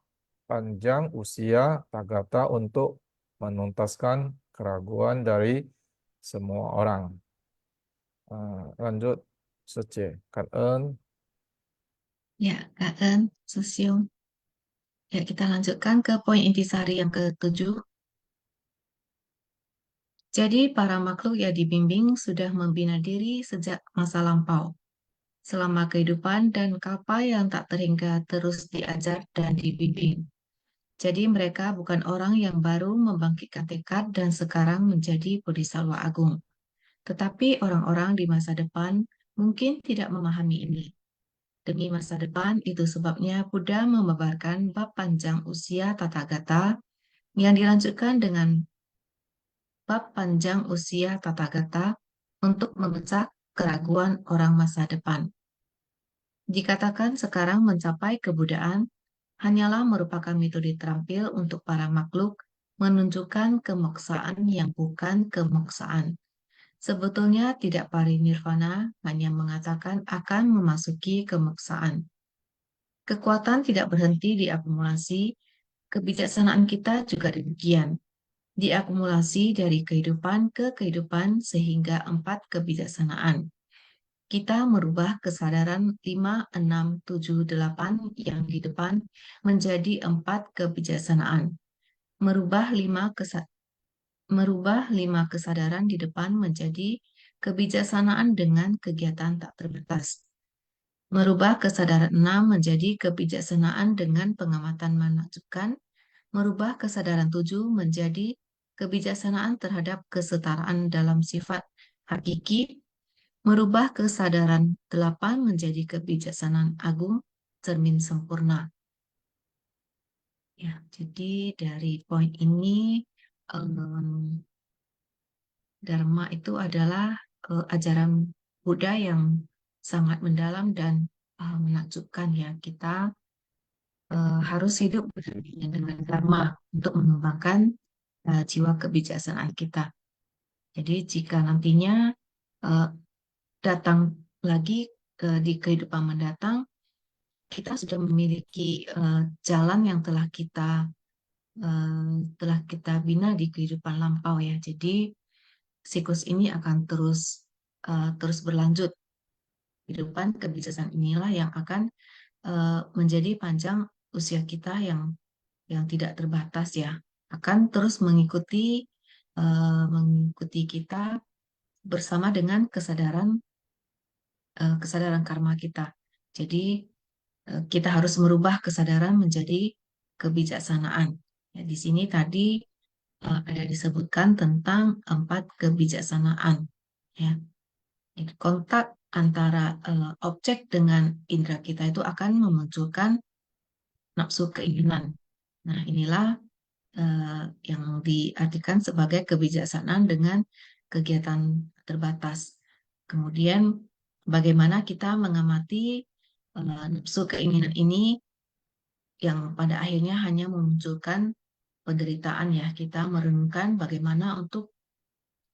panjang usia Tathagata untuk menuntaskan keraguan dari semua orang. Lanjut, Sece, Kak En. ya, Kak En, Susiung. Ya, kita lanjutkan ke poin intisari yang ke-7. Jadi, para makhluk yang dibimbing sudah membina diri sejak masa lampau, selama kehidupan dan kapa yang tak terhingga terus diajar dan dibimbing. Jadi mereka bukan orang yang baru membangkitkan tekad dan sekarang menjadi bodhisattva agung. Tetapi orang-orang di masa depan mungkin tidak memahami ini. Demi masa depan, itu sebabnya Buddha membabarkan bab panjang usia Tathagata yang dilanjutkan dengan bab panjang usia Tathagata untuk memecah keraguan orang masa depan. Dikatakan sekarang mencapai kebudaan hanyalah merupakan metode terampil untuk para makhluk menunjukkan kemoksaan yang bukan kemoksaan. Sebetulnya tidak parinirvana hanya mengatakan akan memasuki kemoksaan. Kekuatan tidak berhenti diakumulasi, kebijaksanaan kita juga demikian. Diakumulasi dari kehidupan ke kehidupan sehingga 4 kebijaksanaan. Kita merubah kesadaran 5, 6, 7, 8 yang di depan menjadi 4 kebijaksanaan. Merubah 5 kesadaran di depan menjadi kebijaksanaan dengan kegiatan tak terbatas. Merubah kesadaran 6 menjadi kebijaksanaan dengan pengamatan menakjubkan. Merubah kesadaran 7 menjadi kebijaksanaan terhadap kesetaraan dalam sifat hakiki. Merubah kesadaran 8 menjadi kebijaksanaan agung, cermin sempurna. Ya, jadi dari poin ini, Dharma itu adalah ajaran Buddha yang sangat mendalam dan menakjubkan ya. Kita harus hidup berdampingan dengan Dharma untuk mengembangkan jiwa kebijaksanaan kita. Jadi jika nantinya datang lagi di kehidupan mendatang, kita sudah memiliki jalan yang telah kita bina di kehidupan lampau ya. Jadi siklus ini akan terus berlanjut. Kehidupan kebijaksanaan inilah yang akan menjadi panjang usia kita yang tidak terbatas ya. Akan terus mengikuti kita bersama dengan kesadaran karma kita. Jadi kita harus merubah kesadaran menjadi kebijaksanaan. Ya, di sini tadi ada disebutkan tentang 4 kebijaksanaan. Ya, kontak antara objek dengan indera kita itu akan memunculkan nafsu keinginan. Nah, inilah yang diartikan sebagai kebijaksanaan dengan kegiatan terbatas. Kemudian bagaimana kita mengamati nafsu keinginan ini yang pada akhirnya hanya memunculkan penderitaan ya. Kita merenungkan bagaimana untuk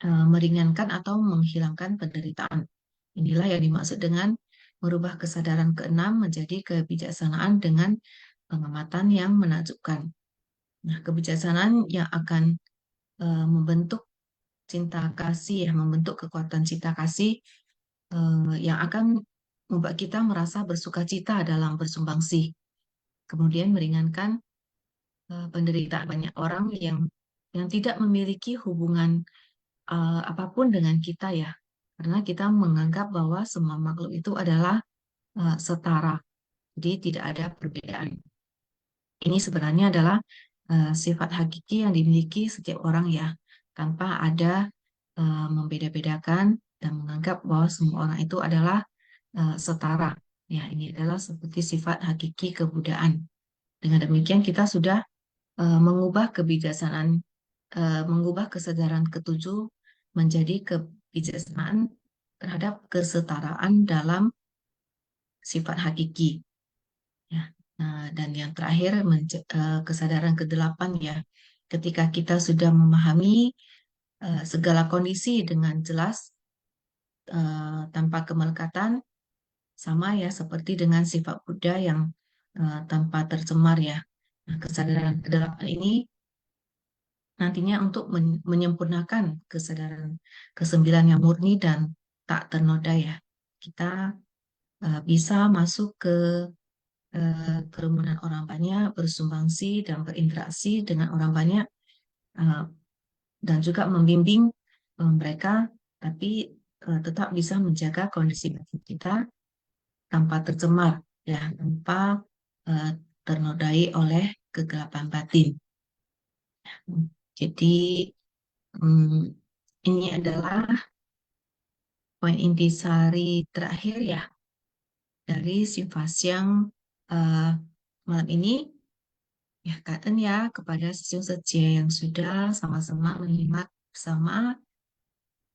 meringankan atau menghilangkan penderitaan. Inilah yang dimaksud dengan merubah kesadaran keenam menjadi kebijaksanaan dengan pengamatan yang menakjubkan. Nah, kebijaksanaan yang akan membentuk cinta kasih ya, membentuk kekuatan cinta kasih yang akan membuat kita merasa bersukacita dalam bersumbangsi. Kemudian meringankan penderitaan banyak orang yang tidak memiliki hubungan apapun dengan kita ya, karena kita menganggap bahwa semua makhluk itu adalah setara, jadi tidak ada perbedaan. Ini sebenarnya adalah sifat hakiki yang dimiliki setiap orang ya, tanpa ada membeda-bedakan dan menganggap bahwa semua orang itu adalah setara. Ya, ini adalah seperti sifat hakiki kebudayaan. Dengan demikian kita sudah mengubah kebijaksanaan, mengubah kesadaran ketujuh menjadi kebijaksanaan terhadap kesetaraan dalam sifat hakiki. Ya. Dan yang terakhir kesadaran ke-8 ya, ketika kita sudah memahami segala kondisi dengan jelas tanpa kemelekatan, sama ya seperti dengan sifat Buddha yang tanpa tercemar ya. Nah, kesadaran ke-8 ini nantinya untuk menyempurnakan kesadaran ke-9 yang murni dan tak ternoda ya. Kita bisa masuk ke kerumunan orang banyak, bersumbangsi dan berinteraksi dengan orang banyak, dan juga membimbing mereka, tapi tetap bisa menjaga kondisi batin kita tanpa tercemar, ya, tanpa ternodai oleh kegelapan batin. Jadi ini adalah poin intisari terakhir ya dari Simpasyang malam ini. Ya, Katen ya kepada Siung Setia yang sudah sama-sama menyimak bersama.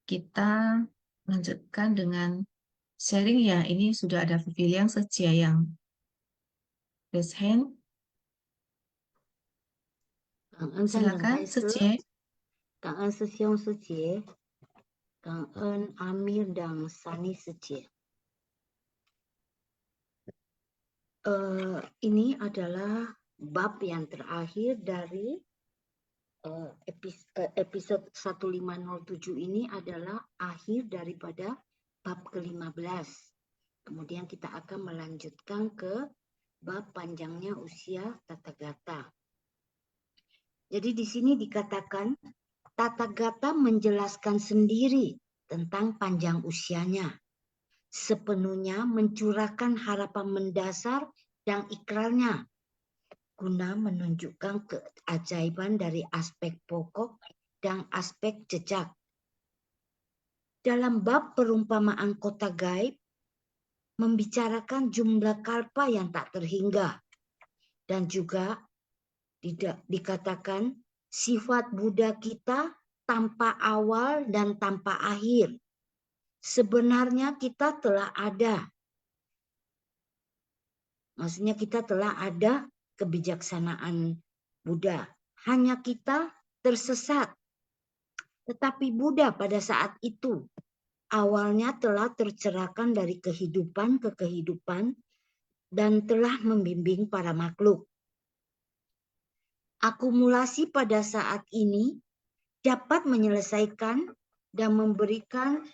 Kita lanjutkan dengan sharing ya. Ini sudah ada Viviliang Setia yang raise hand. 感恩三等 Silakan 开师， Secie. 感恩师兄师姐，感恩阿米尔dan Sani 师姐。Ini adalah bab yang terakhir dari episode 1507 ini adalah akhir daripada bab ke-15. Kemudian kita akan melanjutkan ke bab panjangnya usia Tathagata. Jadi di sini dikatakan Tathagata menjelaskan sendiri tentang panjang usianya. Sepenuhnya mencurahkan harapan mendasar dan ikrarnya guna menunjukkan keajaiban dari aspek pokok dan aspek jejak. Dalam bab perumpamaan kota gaib, membicarakan jumlah kalpa yang tak terhingga, dan juga dikatakan sifat Buddha kita tanpa awal dan tanpa akhir. Sebenarnya kita telah ada. Maksudnya kita telah ada kebijaksanaan Buddha. Hanya kita tersesat. Tetapi Buddha pada saat itu awalnya telah tercerahkan dari kehidupan ke kehidupan dan telah membimbing para makhluk. Akumulasi pada saat ini dapat menyelesaikan dan memberikan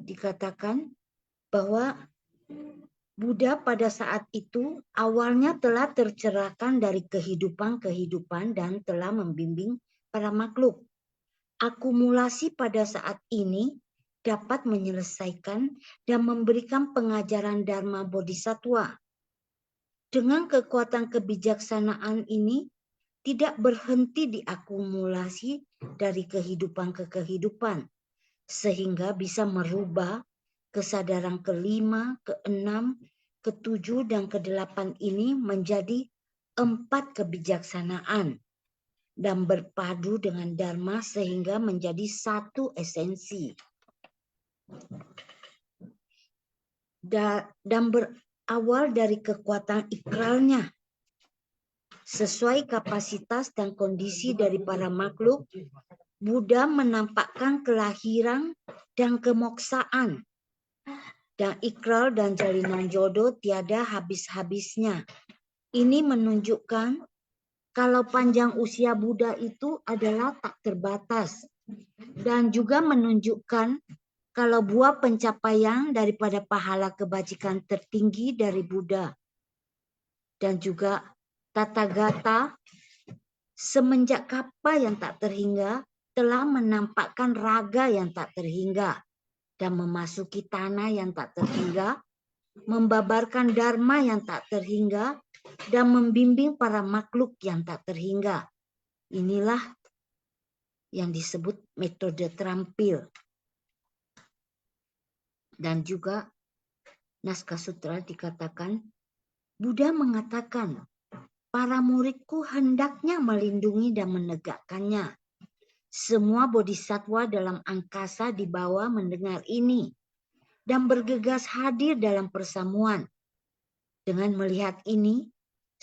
dikatakan bahwa Buddha pada saat itu awalnya telah tercerahkan dari kehidupan-kehidupan dan telah membimbing para makhluk. Akumulasi pada saat ini dapat menyelesaikan dan memberikan pengajaran Dharma Bodhisattva. Dengan kekuatan kebijaksanaan ini tidak berhenti diakumulasi dari kehidupan ke kehidupan, sehingga bisa merubah kesadaran ke-5, ke-6, ke-7, dan ke-8 ini menjadi 4 kebijaksanaan dan berpadu dengan Dharma sehingga menjadi satu esensi. Dan berawal dari kekuatan ikrarnya. Sesuai kapasitas dan kondisi dari para makhluk, Buddha menampakkan kelahiran dan kemoksaan. Dan ikrar dan jalinan jodoh tiada habis-habisnya. Ini menunjukkan kalau panjang usia Buddha itu adalah tak terbatas. Dan juga menunjukkan kalau buah pencapaian daripada pahala kebajikan tertinggi dari Buddha. Dan juga Tathagata semenjak kapa yang tak terhingga telah menampakkan raga yang tak terhingga dan memasuki tanah yang tak terhingga, membabarkan dharma yang tak terhingga, dan membimbing para makhluk yang tak terhingga. Inilah yang disebut metode terampil. Dan juga naskah sutra dikatakan, Buddha mengatakan, para muridku hendaknya melindungi dan menegakkannya. Semua bodhisattva dalam angkasa di bawah mendengar ini dan bergegas hadir dalam persamuan. Dengan melihat ini,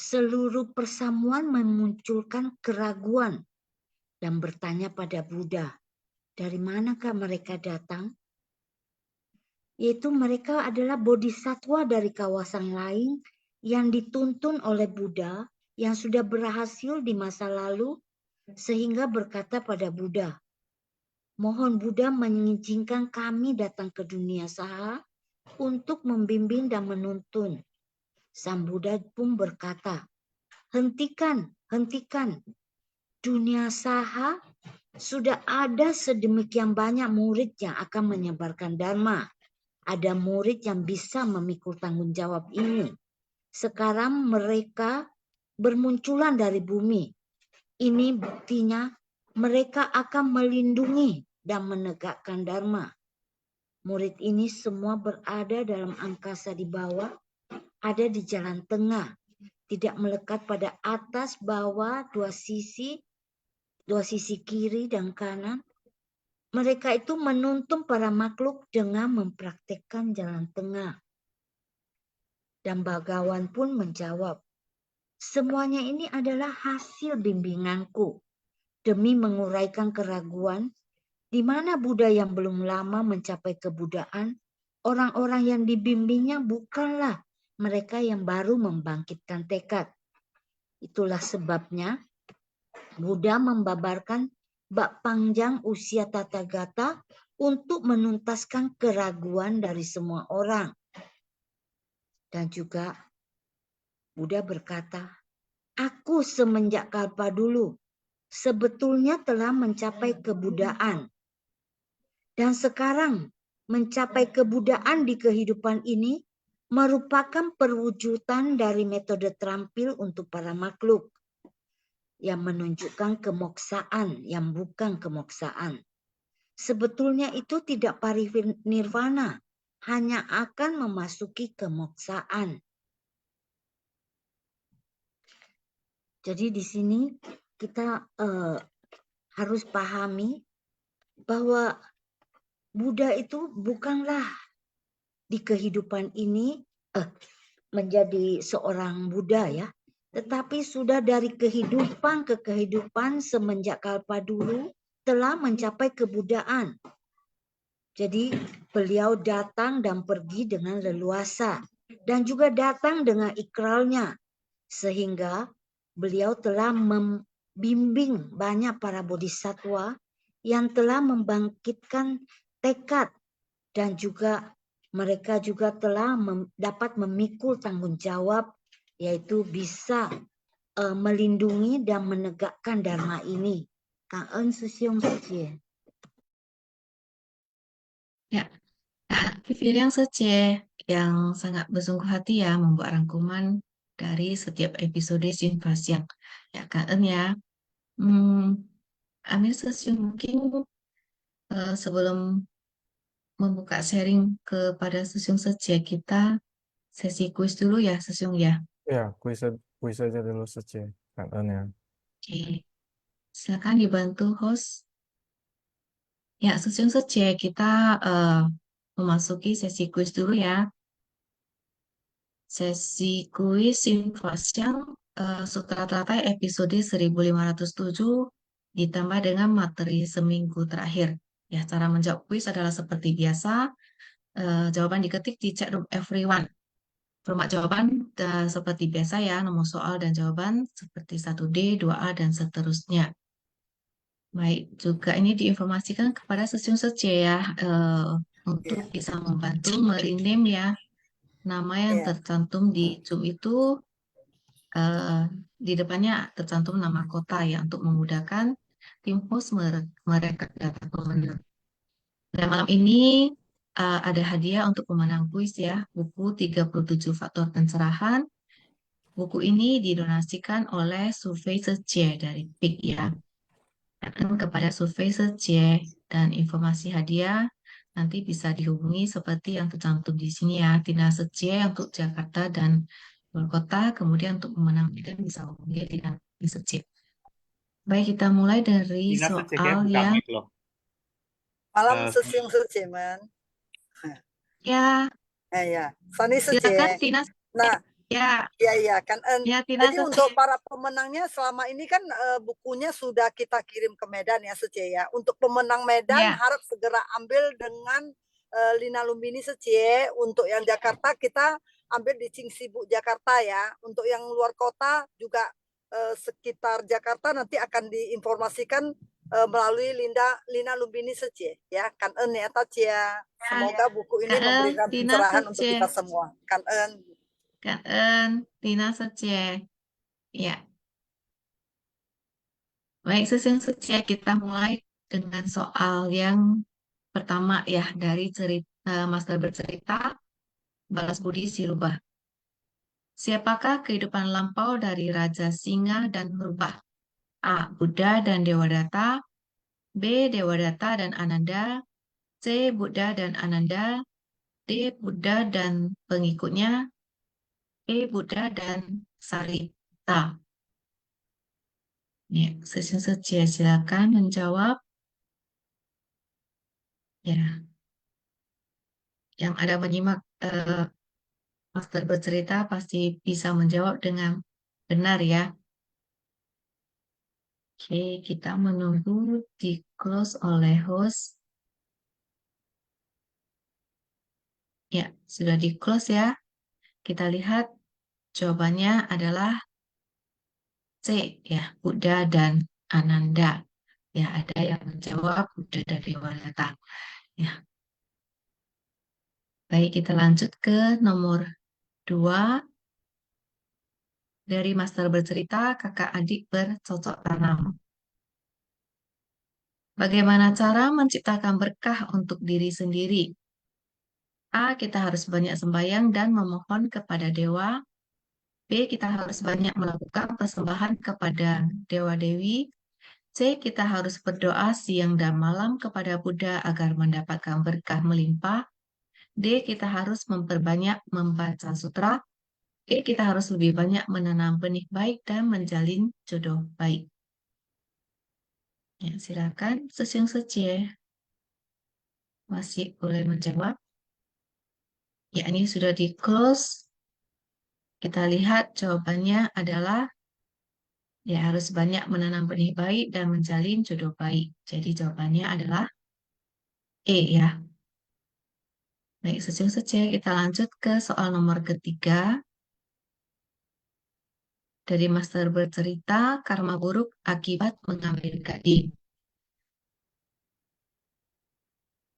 seluruh persamuan memunculkan keraguan dan bertanya pada Buddha, dari manakah mereka datang? Yaitu mereka adalah bodhisattva dari kawasan lain yang dituntun oleh Buddha yang sudah berhasil di masa lalu sehingga berkata pada Buddha, mohon Buddha mengizinkan kami datang ke dunia saha untuk membimbing dan menuntun. Sang Buddha pun berkata, hentikan. Dunia saha sudah ada sedemikian banyak murid yang akan menyebarkan Dharma. Ada murid yang bisa memikul tanggung jawab ini. Sekarang mereka bermunculan dari bumi. Ini buktinya mereka akan melindungi dan menegakkan Dharma. Murid ini semua berada dalam angkasa di bawah, ada di jalan tengah, tidak melekat pada atas, bawah, dua sisi kiri dan kanan, mereka itu menuntun para makhluk dengan mempraktekkan jalan tengah. Dan Bhagawan pun menjawab, semuanya ini adalah hasil bimbinganku demi menguraikan keraguan di mana Buddha yang belum lama mencapai kebudaan, orang-orang yang dibimbingnya bukanlah mereka yang baru membangkitkan tekad. Itulah sebabnya Buddha membabarkan bab panjang usia Tathagata untuk menuntaskan keraguan dari semua orang. Dan juga Buddha berkata, aku semenjak kalpa dulu sebetulnya telah mencapai kebudaan. Dan sekarang mencapai kebudaan di kehidupan ini merupakan perwujudan dari metode terampil untuk para makhluk yang menunjukkan kemoksaan yang bukan kemoksaan. Sebetulnya itu tidak parinirvana, hanya akan memasuki kemoksaan. Jadi di sini kita harus pahami bahwa Buddha itu bukanlah di kehidupan ini menjadi seorang Buddha ya, tetapi sudah dari kehidupan ke kehidupan semenjak kalpa dulu telah mencapai kebudaan. Jadi beliau datang dan pergi dengan leluasa dan juga datang dengan ikrarnya, sehingga beliau telah membimbing banyak para bodhisatwa yang telah membangkitkan tekad, dan juga mereka juga telah dapat memikul tanggung jawab, yaitu bisa melindungi dan menegakkan dharma ini. Cảm ơn sư Siêu sư chị. Ya, Vivirian Sece yang sangat bersungguh hati ya membuat rangkuman dari setiap episode Sinfasiang. Ya, Kak En ya. Amir Sesiung mungkin sebelum membuka sharing kepada Sesiung Sece, kita sesi kuis dulu ya Sesiung ya. Ya, kuis aja dulu Sece, Kak En ya. Oke, silakan dibantu host. Ya, Sesiung Sece, kita memasuki sesi kuis dulu ya. Sesi kuis Sinfasiang Sutra Teratai episode 1507 ditambah dengan materi seminggu terakhir. Ya, cara menjawab kuis adalah seperti biasa. Jawaban diketik di chat room everyone. Format jawaban seperti biasa ya, nomor soal dan jawaban seperti 1D, 2A, dan seterusnya. Baik, juga ini diinformasikan kepada Sesiung Sece ya, untuk bisa membantu merename ya nama yang tercantum di Zoom itu, di depannya tercantum nama kota ya, untuk memudahkan tim host merekap data pemenang. Dan malam ini ada hadiah untuk pemenang kuis ya, buku 37 Faktor Pencerahan. Buku ini didonasikan oleh Survei Sece dari PIK ya. Dan kepada Survei Sece dan informasi hadiah nanti bisa dihubungi seperti yang tercantum di sini ya, Tina Sece untuk Jakarta dan luar kota, kemudian untuk pemenang dan bisa hubungi Tina Sece. Baik, kita mulai dari Tina Sece soal buka yang mic loh. Malam Eh, Sesiung Sece, man. ya, Ya. Sani silakan Sece. Tina. Nah, Ya, iya kan. ya Tina Jadi Sece. untuk para pemenangnya selama ini kan bukunya sudah kita kirim ke Medan ya Sece ya. Untuk pemenang Medan Ya. harap segera ambil dengan Lina Lumbini Sece. Untuk yang Jakarta kita ambil di Cingsibu Jakarta ya. Untuk yang luar kota juga sekitar Jakarta nanti akan diinformasikan melalui Lina Lumbini Sece ya. Kan ya Tacia. Semoga buku ini memberikan Tina pencerahan untuk Sece. kita semua. Kan Tina Sece. Ya. Baik, Sesiung Sece, kita mulai dengan soal yang pertama ya, dari cerita Master bercerita Balas Budi Silubah. Siapakah kehidupan lampau dari Raja Singa dan Purba? A. Buddha dan Dewadatta. B. Dewadatta dan Ananda. C. Buddha dan Ananda. D. Buddha dan pengikutnya. E. Buddha dan Sarita. Ya, Sesiung Sece, silakan menjawab. Ya, yang ada menyimak master bercerita pasti bisa menjawab dengan benar ya. Oke, kita menunggu di close oleh host. Ya, sudah di close ya. Kita lihat jawabannya adalah C ya, Buddha dan Ananda. Ya, ada yang menjawab Buddha dan Dewalata. Ya. Baik, kita lanjut ke nomor 2. Dari master bercerita, kakak adik bercocok tanam. Bagaimana cara menciptakan berkah untuk diri sendiri? A. Kita harus banyak sembahyang dan memohon kepada dewa. B. Kita harus banyak melakukan persembahan kepada dewa-dewi. C. Kita harus berdoa siang dan malam kepada Buddha agar mendapatkan berkah melimpah. D. Kita harus memperbanyak membaca sutra. E. Kita harus lebih banyak menanam benih baik dan menjalin jodoh baik. Ya, silakan Sesiung Secie masih boleh menjawab. Ya, ini sudah di close. Kita lihat jawabannya adalah ya harus banyak menanam benih baik dan menjalin jodoh baik. Jadi jawabannya adalah E ya. Baik, Sesiung Secie, kita lanjut ke soal nomor ketiga. Dari master bercerita, karma buruk akibat mengambil gading.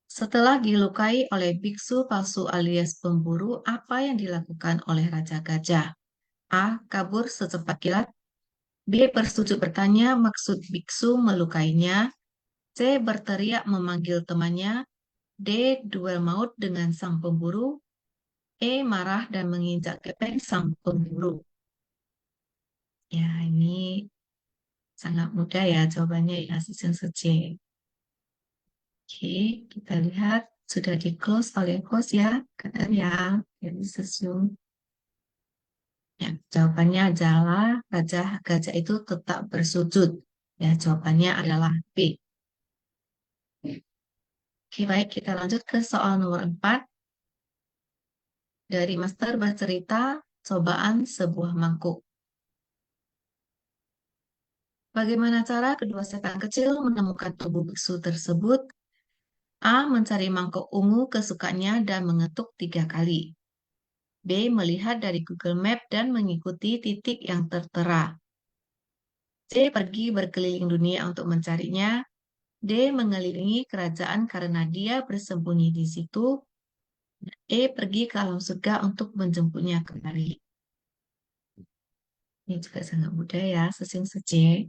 Setelah dilukai oleh biksu palsu alias pemburu, apa yang dilakukan oleh Raja Gajah? A. Kabur secepat kilat. B. Bersujud bertanya maksud biksu melukainya. C. Berteriak memanggil temannya. D. Duel maut dengan sang pemburu. E. Marah dan menginjak gepeng sang pemburu. Ya, ini sangat mudah ya jawabannya ya, Sesiung Secie. Oke, kita lihat sudah di close oleh host ya, kalian ya, jadi Sesiung. Ya, jawabannya adalah Raja Gajah itu tetap bersujud. Ya, jawabannya adalah B. Oke, baik, kita lanjut ke soal nomor 4. Dari master bercerita, cobaan sebuah mangkuk. Bagaimana cara kedua setan kecil menemukan tubuh biksu tersebut? A. Mencari mangkok ungu kesukaannya dan mengetuk 3 kali. B. Melihat dari Google Map dan mengikuti titik yang tertera. C. Pergi berkeliling dunia untuk mencarinya. D. Mengelilingi kerajaan karena dia bersembunyi di situ. E. Pergi ke alam surga untuk menjemputnya kembali. Ini juga sangat mudah ya, Sesiung Secie.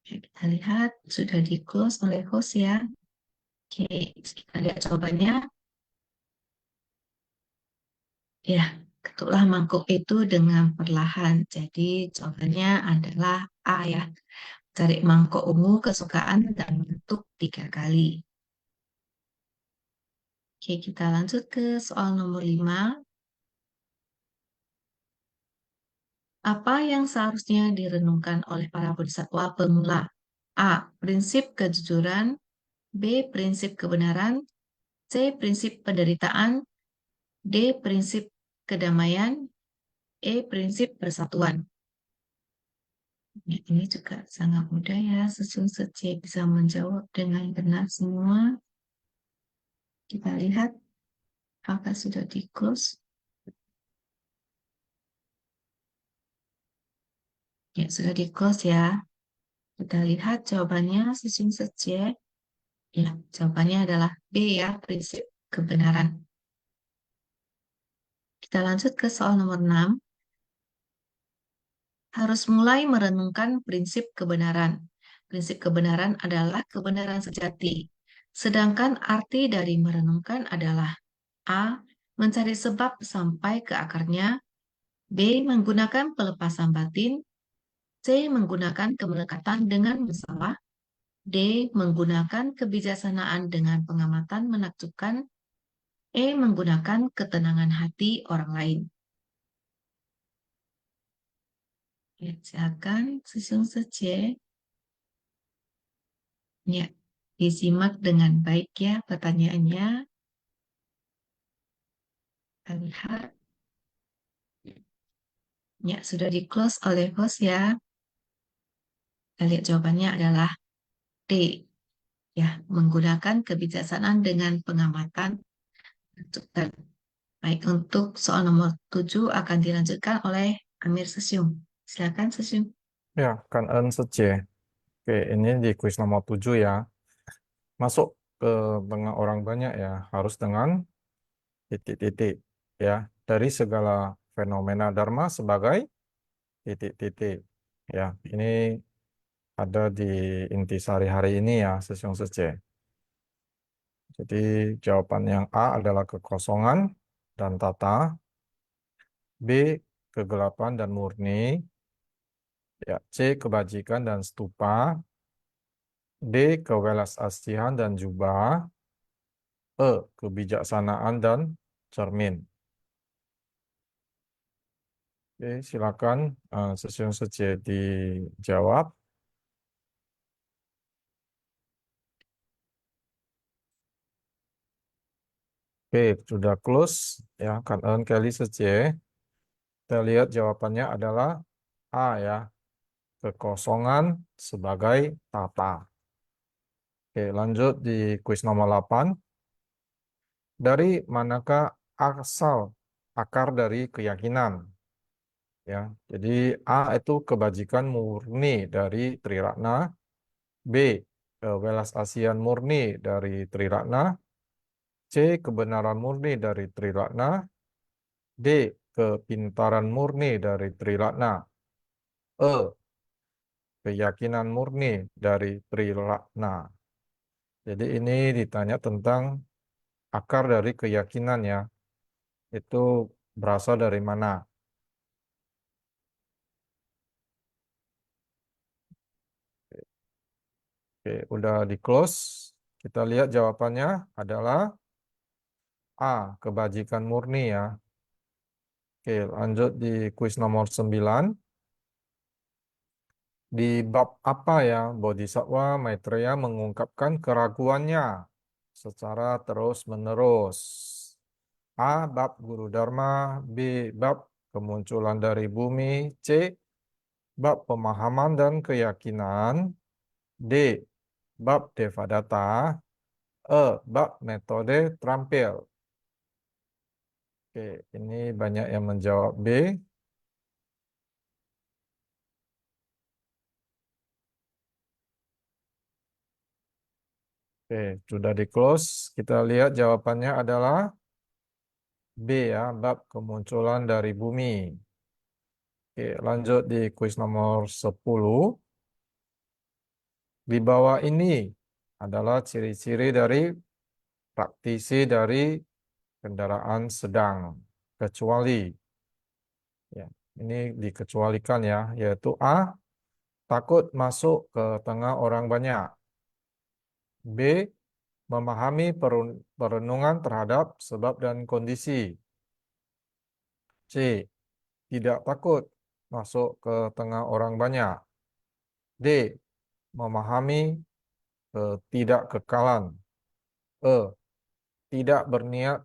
Kita lihat sudah di close oleh host ya. Oke, kita lihat jawabannya. Ya, ketuklah mangkuk itu dengan perlahan. Jadi jawabannya adalah A ya. Cari mangkok ungu kesukaan dan mengetuk 3 kali. Oke, kita lanjut ke soal nomor 5. Apa yang seharusnya direnungkan oleh para bodhisattva pemula? A. Prinsip kejujuran. B. Prinsip kebenaran. C. Prinsip penderitaan. D. Prinsip kedamaian. E. Prinsip persatuan. Ya, ini juga sangat mudah ya, Sesiung Secie bisa menjawab dengan benar semua. Kita lihat apakah sudah di close. Ya, sudah di close ya. Kita lihat jawabannya Sesiung Secie. Ya, jawabannya adalah B ya, prinsip kebenaran. Kita lanjut ke soal nomor 6. Harus mulai merenungkan prinsip kebenaran. Prinsip kebenaran adalah kebenaran sejati. Sedangkan arti dari merenungkan adalah A. Mencari sebab sampai ke akarnya. B. Menggunakan pelepasan batin. C. Menggunakan kemelekatan dengan masalah. D. Menggunakan kebijaksanaan dengan pengamatan menakjubkan. E. Menggunakan ketenangan hati orang lain. Ya, silakan Sesiung Secie. Ya, disimak dengan baik ya pertanyaannya. Kita lihat. Ya, sudah di-close oleh host ya. Kita lihat jawabannya adalah D. Ya, menggunakan kebijaksanaan dengan pengamatan. Baik, untuk soal nomor 7 akan dilanjutkan oleh Amir Sesium. Silakan Sesium. Ya, kan Sece. Oke, ini di kuis nomor 7 ya. Masuk ke tengah orang banyak ya, harus dengan titik-titik ya. Dari segala fenomena Dharma sebagai titik-titik. Ya, ini ada di intisari hari ini ya, Sesiung Sece. Jadi jawaban yang A adalah kekosongan dan tata, B kegelapan dan murni, ya, C kebajikan dan stupa, D kewelas asihan dan jubah, E kebijaksanaan dan cermin. Oke, silakan Sesiung Sece dijawab. Oke, sudah close ya, kan Kelly Sece. Kita lihat jawabannya adalah A ya, kekosongan sebagai tata. Oke, lanjut di kuis nomor 8. Dari manakah asal akar dari keyakinan? Ya, jadi A itu kebajikan murni dari Triratna, B welas asihan murni dari Triratna, C kebenaran murni dari Triratna, D kepintaran murni dari Triratna, E keyakinan murni dari Triratna. Jadi ini ditanya tentang akar dari keyakinan ya. Itu berasal dari mana? Oke, udah di close. Kita lihat jawabannya adalah A, kebajikan murni ya. Oke, lanjut di kuis nomor 9. Di bab apa ya Bodhisattva Maitreya mengungkapkan keraguannya secara terus-menerus? A, bab Guru Dharma, B, bab kemunculan dari bumi, C, bab pemahaman dan keyakinan, D, bab Devadatta, E, bab metode terampil. Oke, ini banyak yang menjawab B. Oke, sudah di close. Kita lihat jawabannya adalah B ya, bab kemunculan dari bumi. Oke, lanjut di kuis nomor 10. Di bawah ini adalah ciri-ciri dari praktisi dari kendaraan sedang. Kecuali, ya, ini dikecualikan ya, yaitu A, takut masuk ke tengah orang banyak. B, memahami perenungan terhadap sebab dan kondisi. C, tidak takut masuk ke tengah orang banyak. D, memahami ketidakkekalan. E, tidak berniat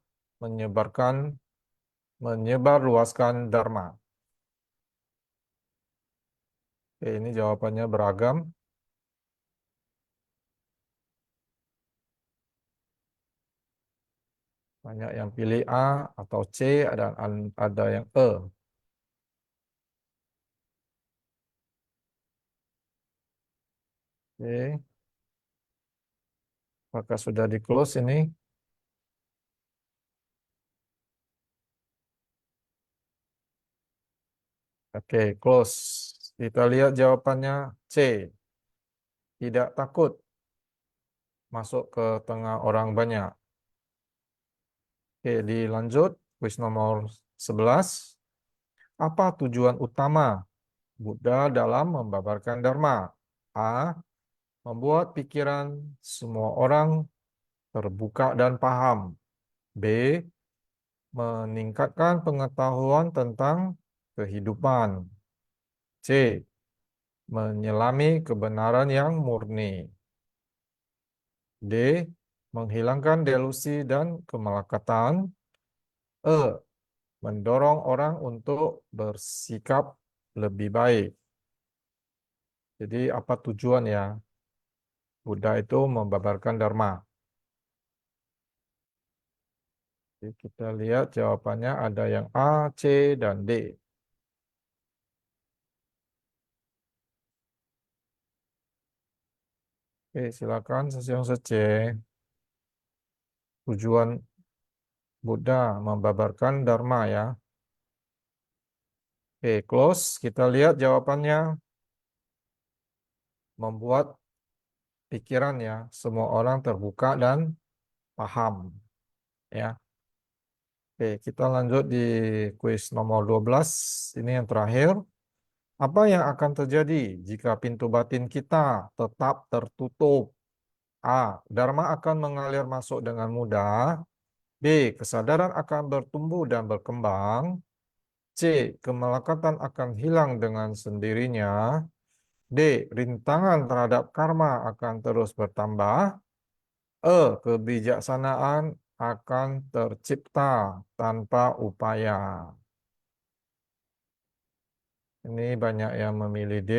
menyebarluaskan dharma. Oke, ini jawabannya beragam. Banyak yang pilih A atau C, ada yang E. Oke. Apakah sudah di close ini? Oke, close. Kita lihat jawabannya C. Tidak takut masuk ke tengah orang banyak. Oke, dilanjut. Kuis nomor 11. Apa tujuan utama Buddha dalam membabarkan Dharma? A. Membuat pikiran semua orang terbuka dan paham. B. Meningkatkan pengetahuan tentang kehidupan. C. Menyelami kebenaran yang murni. D. Menghilangkan delusi dan kemelekatan. E. Mendorong orang untuk bersikap lebih baik. Jadi apa tujuan ya? Buddha itu membabarkan Dharma. Jadi kita lihat jawabannya ada yang A, C, dan D. Oke, silakan Sesiong Sece. Tujuan Buddha membabarkan Dharma ya. Oke, close. Kita lihat jawabannya. Membuat pikiran ya, semua orang terbuka dan paham. Ya. Oke, kita lanjut di kuis nomor 12. Ini yang terakhir. Apa yang akan terjadi jika pintu batin kita tetap tertutup? A. Dharma akan mengalir masuk dengan mudah. B. Kesadaran akan bertumbuh dan berkembang. C. Kemelekatan akan hilang dengan sendirinya. D. Rintangan terhadap karma akan terus bertambah. E. Kebijaksanaan akan tercipta tanpa upaya. Ini banyak yang memilih D.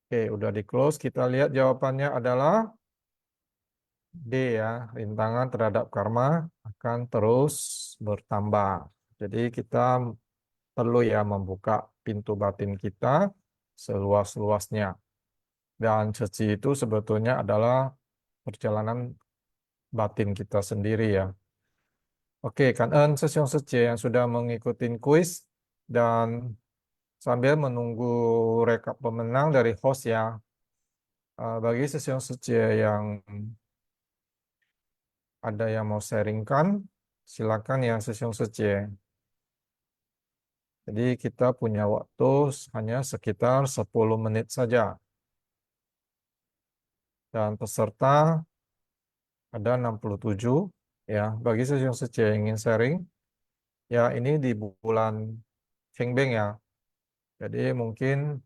Oke, udah di close. Kita lihat jawabannya adalah D ya. Rintangan terhadap karma akan terus bertambah. Jadi kita perlu ya membuka pintu batin kita seluas-luasnya. Dan suci itu sebetulnya adalah perjalanan batin kita sendiri ya. Oke, Kan-en Sesiong Sece yang sudah mengikuti kuis dan sambil menunggu rekap pemenang dari host ya. Bagi Sesiong Sece yang ada yang mau sharingkan, silakan ya Sesiong Sece. Jadi kita punya waktu hanya sekitar 10 menit saja. Dan peserta ada 67 ya. Bagi Sesiong Sece yang ingin sharing, ya ini di bulan Chengbeng ya. Jadi mungkin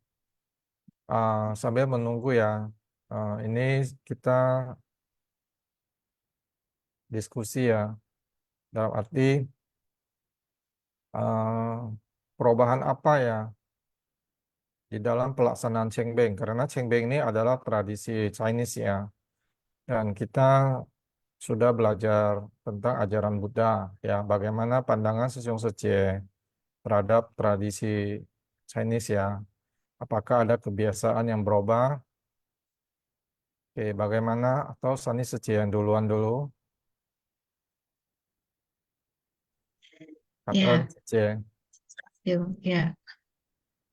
sambil menunggu ya, ini kita diskusi ya, dalam arti perubahan apa ya di dalam pelaksanaan Chengbeng, karena Chengbeng ini adalah tradisi Chinese ya, dan kita sudah belajar tentang ajaran Buddha ya, bagaimana pandangan Sesiong Sece terhadap tradisi Chinese ya, apakah ada kebiasaan yang berubah. Oke, bagaimana atau Sani Sece yang duluan dulu? Kan-en Ya, Sece. ya.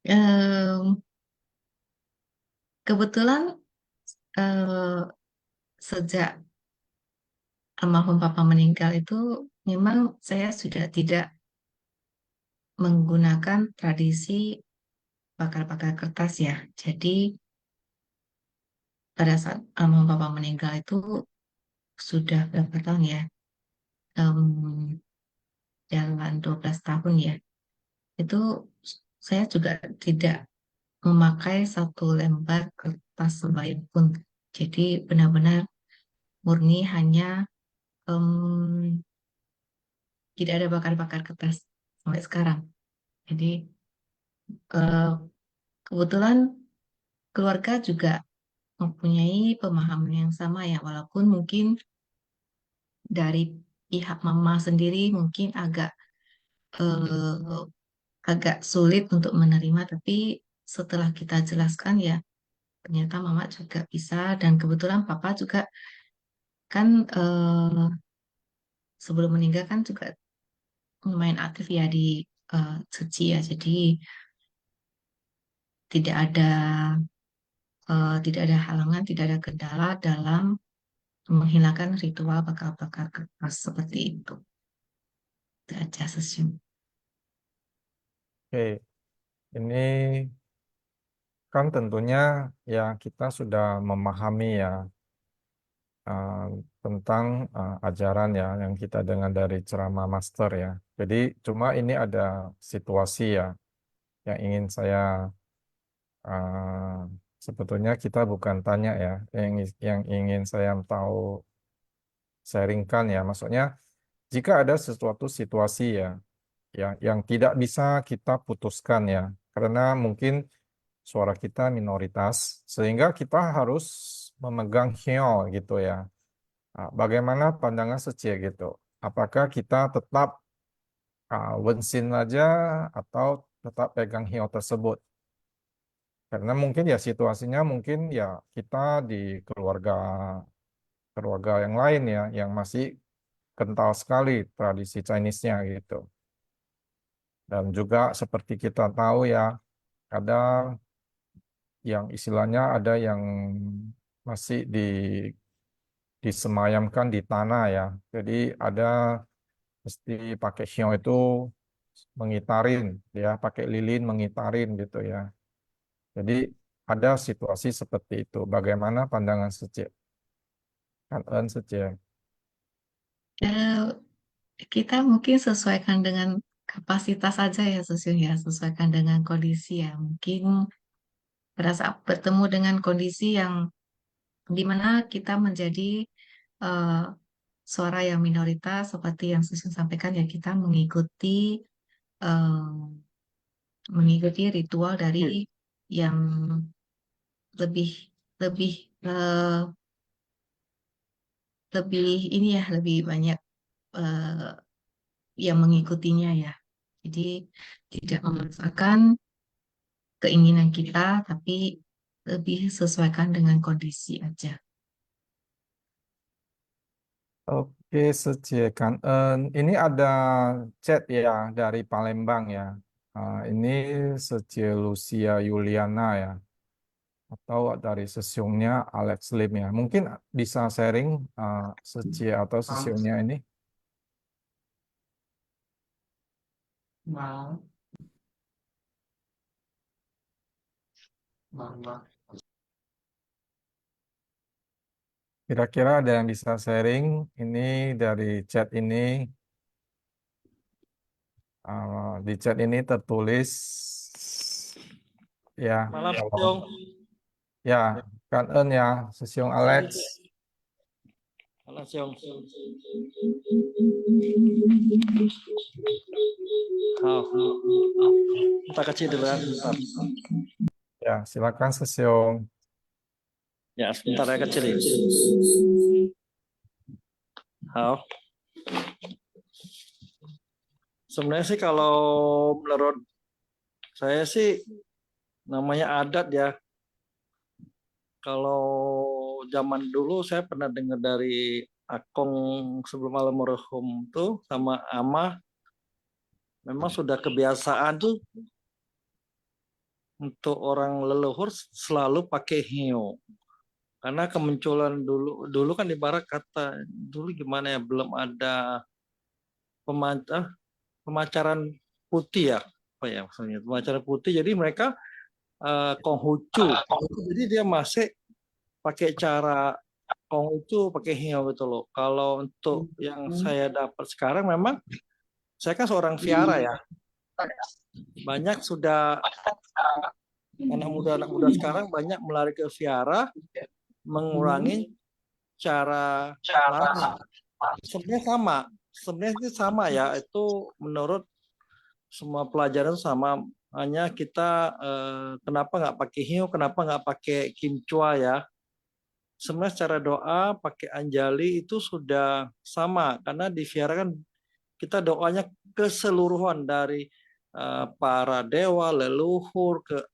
Em, Kebetulan sejak almarhum Papa meninggal itu memang saya sudah tidak menggunakan tradisi bakar-bakar kertas ya. Jadi pada saat almarhum Papa meninggal itu sudah berapa tahun ya? Em, Jalan 12 tahun ya. Itu saya juga tidak memakai satu lembar kertas sebaik pun. Jadi benar-benar murni hanya em, tidak ada bakar-bakar kertas sampai sekarang. Jadi eh, kebetulan keluarga juga mempunyai pemahaman yang sama ya, walaupun mungkin dari pihak mama sendiri mungkin eh, agak sulit untuk menerima, tapi setelah kita jelaskan ya ternyata mama juga bisa dan kebetulan papa juga kan sebelum meninggal kan juga lumayan aktif ya di suci ya, jadi tidak ada tidak ada halangan, tidak ada kendala dalam menghilangkan ritual bakar-bakar kertas seperti itu. Itu aja sesum. Oke, ini kan tentunya ya kita sudah memahami ya uh, tentang ajaran ya yang kita dengar dari ceramah master ya. Jadi cuma ini ada situasi ya yang ingin saya sebetulnya kita bukan tanya ya, yang ingin saya tahu sharingkan ya. Maksudnya jika ada sesuatu situasi ya yang tidak bisa kita putuskan ya, karena mungkin suara kita minoritas, sehingga kita harus memegang hio gitu ya. Bagaimana pandangan Secie gitu? Apakah kita tetap wensin aja atau tetap pegang hio tersebut? Karena mungkin ya situasinya mungkin ya kita di keluarga yang lain ya, yang masih kental sekali tradisi Chinese-nya gitu. Dan juga seperti kita tahu ya, ada yang istilahnya ada yang masih disemayamkan di tanah ya. Jadi ada mesti pakai hio itu mengitarin ya, pakai lilin mengitarin gitu ya. Jadi ada situasi seperti itu. Bagaimana pandangan Secie? Kan Secie. Eh, kita mungkin sesuaikan dengan kapasitas saja ya, Susun ya, sesuaikan dengan kondisi ya. Mungkin pada saat bertemu dengan kondisi yang di mana kita menjadi eh, suara yang minoritas, seperti yang Susun sampaikan ya, kita eh, mengikuti ritual dari yang lebih lebih eh, lebih ini ya, lebih banyak eh, yang mengikutinya ya. Jadi tidak memaksakan keinginan kita, tapi lebih sesuaikan dengan kondisi aja. Oke, Secie kan. Ini ada chat ya dari Palembang ya. Ini Secie Lucia Yuliana ya. Atau dari sesiungnya Alex Lim ya. Mungkin bisa sharing Secie atau sesiungnya ini. Wow. Kira-kira ada yang bisa sharing ini dari chat ini. Di chat ini tertulis ya. Malam, Kalau Siung. ya, kan ya, sesiung Alex. Malam, Siung. Kita kecil dulu ya, sebentar. Ya, silakan sesiung. Ya, sebentar ya kecil. Halo. Sebenarnya sih kalau menurut saya sih namanya adat ya. Kalau zaman dulu saya pernah dengar dari Akong sebelum almarhum tuh sama Ama, memang sudah kebiasaan tuh untuk orang leluhur selalu pakai hio. Karena kemunculan dulu kan ibarat kata dulu gimana ya, belum ada pemacaran putih ya, apa ya maksudnya pemacaran putih. Jadi mereka Konghucu, jadi dia masih pakai cara Konghucu, pakai hio gitu loh. Kalau untuk yang saya dapat sekarang memang saya kan seorang Viara ya, banyak sudah anak muda sekarang banyak melari ke Viara, mengurangi cara lari. Sebenarnya sama ya, itu menurut semua pelajaran sama, hanya kita kenapa nggak pakai hiu, kenapa nggak pakai kimchua ya. Sebenarnya secara doa pakai anjali itu sudah sama, karena di Viara kan kita doanya keseluruhan dari para dewa, leluhur, ke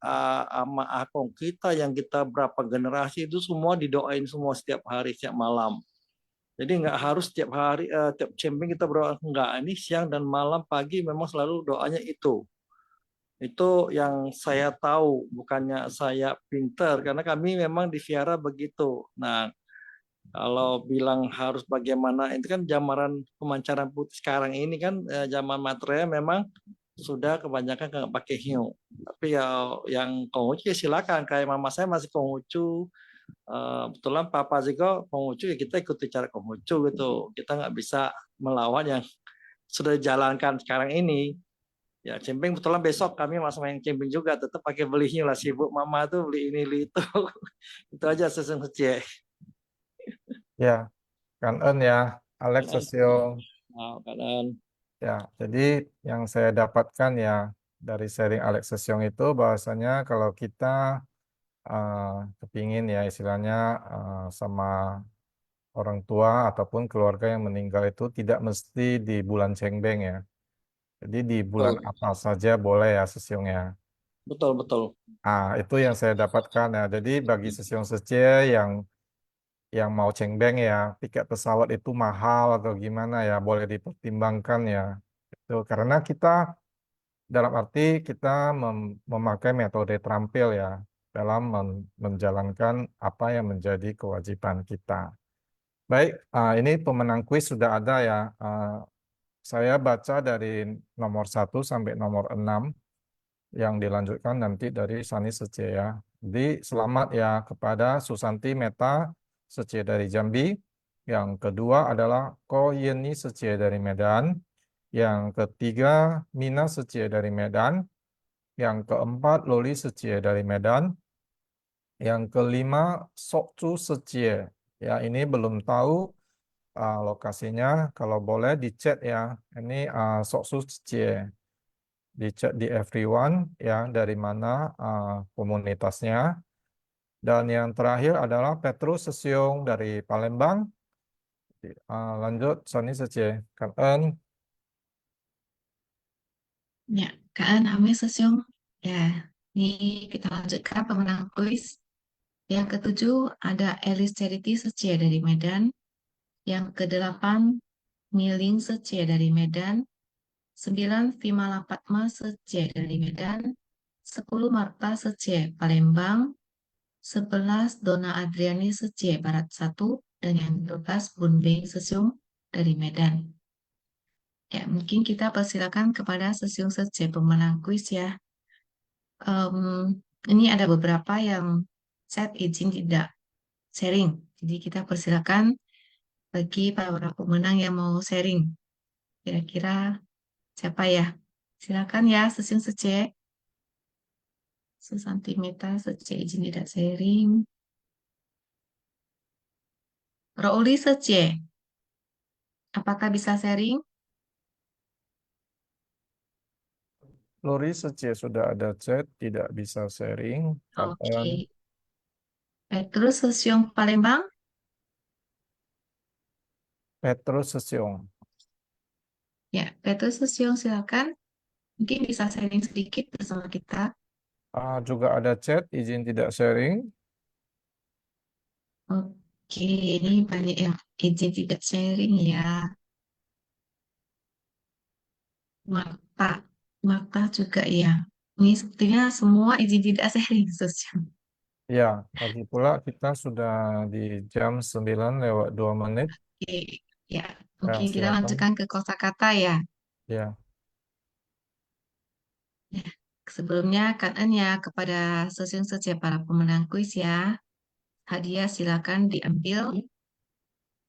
ama akong kita yang kita berapa generasi itu semua didoain semua setiap hari, setiap malam. Jadi nggak harus setiap hari, tiap camping kita berdoa, enggak. Ini siang dan malam, pagi memang selalu doanya itu. Itu yang saya tahu, bukannya saya pinter, karena kami memang di Viara begitu. Nah, kalau bilang harus bagaimana, itu kan zaman pemancaran putih sekarang ini kan zaman materai memang sudah kebanyakan nggak pakai hiu. Tapi ya yang Konghucu ya silakan, kayak mama saya masih Konghucu. Betulan Papa juga Konghucu, ya kita ikuti cara Konghucu gitu. Kita nggak bisa melawan yang sudah dijalankan sekarang ini. Ya, camping betulan besok kami masuk main camping juga, tetap pakai beli hiu lah, sibuk mama tuh beli ini beli itu. Itu aja Sesung Secie. Ya, Kangen ya, Alex Sesiong. Nah, kadang Ya, jadi yang saya dapatkan ya dari sharing Alex Sesiong itu bahwasanya kalau kita kepingin ya istilahnya sama orang tua ataupun keluarga yang meninggal itu tidak mesti di bulan Cengbeng ya. Jadi di bulan betul, apa saja boleh ya Sesiong ya. betul, betul. Itu yang saya dapatkan ya. Jadi bagi Sesiong Secie yang mau Cengbeng ya, tiket pesawat itu mahal atau gimana ya, boleh dipertimbangkan ya. Itu karena kita dalam arti kita memakai metode terampil ya dalam menjalankan apa yang menjadi kewajiban kita. Baik, ini pemenang kuis sudah ada ya. Saya baca dari nomor 1 sampai nomor 6 yang dilanjutkan nanti dari Sani Sece ya. Jadi selamat ya kepada Susanti Meta Sece dari Jambi. Yang kedua adalah Ko Yeni Sece dari Medan. Yang ketiga Mina Sece dari Medan. Yang keempat Loli Secie dari Medan. Yang kelima Sokcu Secie. Ya ini belum tahu lokasinya. Kalau boleh dicek ya. Ini Sokcu Secie. Dicek di everyone ya dari mana komunitasnya. Dan yang terakhir adalah Petrus Sesiong dari Palembang. Lanjut Sani Secie. Kan Ya, Kak Ame Sesiong. Ya, ini kita lanjutkan pemenang kuis. Yang ketujuh ada Elis Charity Secie dari Medan. Yang kedelapan Miling Secie dari Medan. 9 Vimala Padma Secie dari Medan. 10 Marta Secie Palembang. 11 Dona Adriani Secie Barat 1. Dan yang 12 Bunbeng Sesiong dari Medan. Ya, mungkin kita persilakan kepada Sesiong Secie pemenang kuis ya. Ini ada beberapa yang saya izin tidak sharing. Jadi kita persilakan bagi para pemenang yang mau sharing. Kira-kira siapa ya? Silakan ya, Sesiong Secie. Susanti Meta Secie izin tidak sharing. Rouli Secie, apakah bisa sharing? Lori Secie sudah ada chat, tidak bisa sharing. Kapan? Oke. Petrus Sesiong Palembang. Petrus Sesiong. Ya, Petrus Sesiong silakan. Mungkin bisa sharing sedikit bersama kita. Juga ada chat, izin tidak sharing. Oke, ini banyak yang izin tidak sharing ya. Marta, Marta juga ya. Ini sepertinya semua izin tidak sharing sosial. Ya, lagi pula kita sudah di jam 9:02. Oke, ya. Ya, Mungkin kita silakan. lanjutkan ke kosakata ya. Ya, Ya, sebelumnya Kak En ya kepada sesiun para pemenang kuis ya. Hadiah silakan diambil.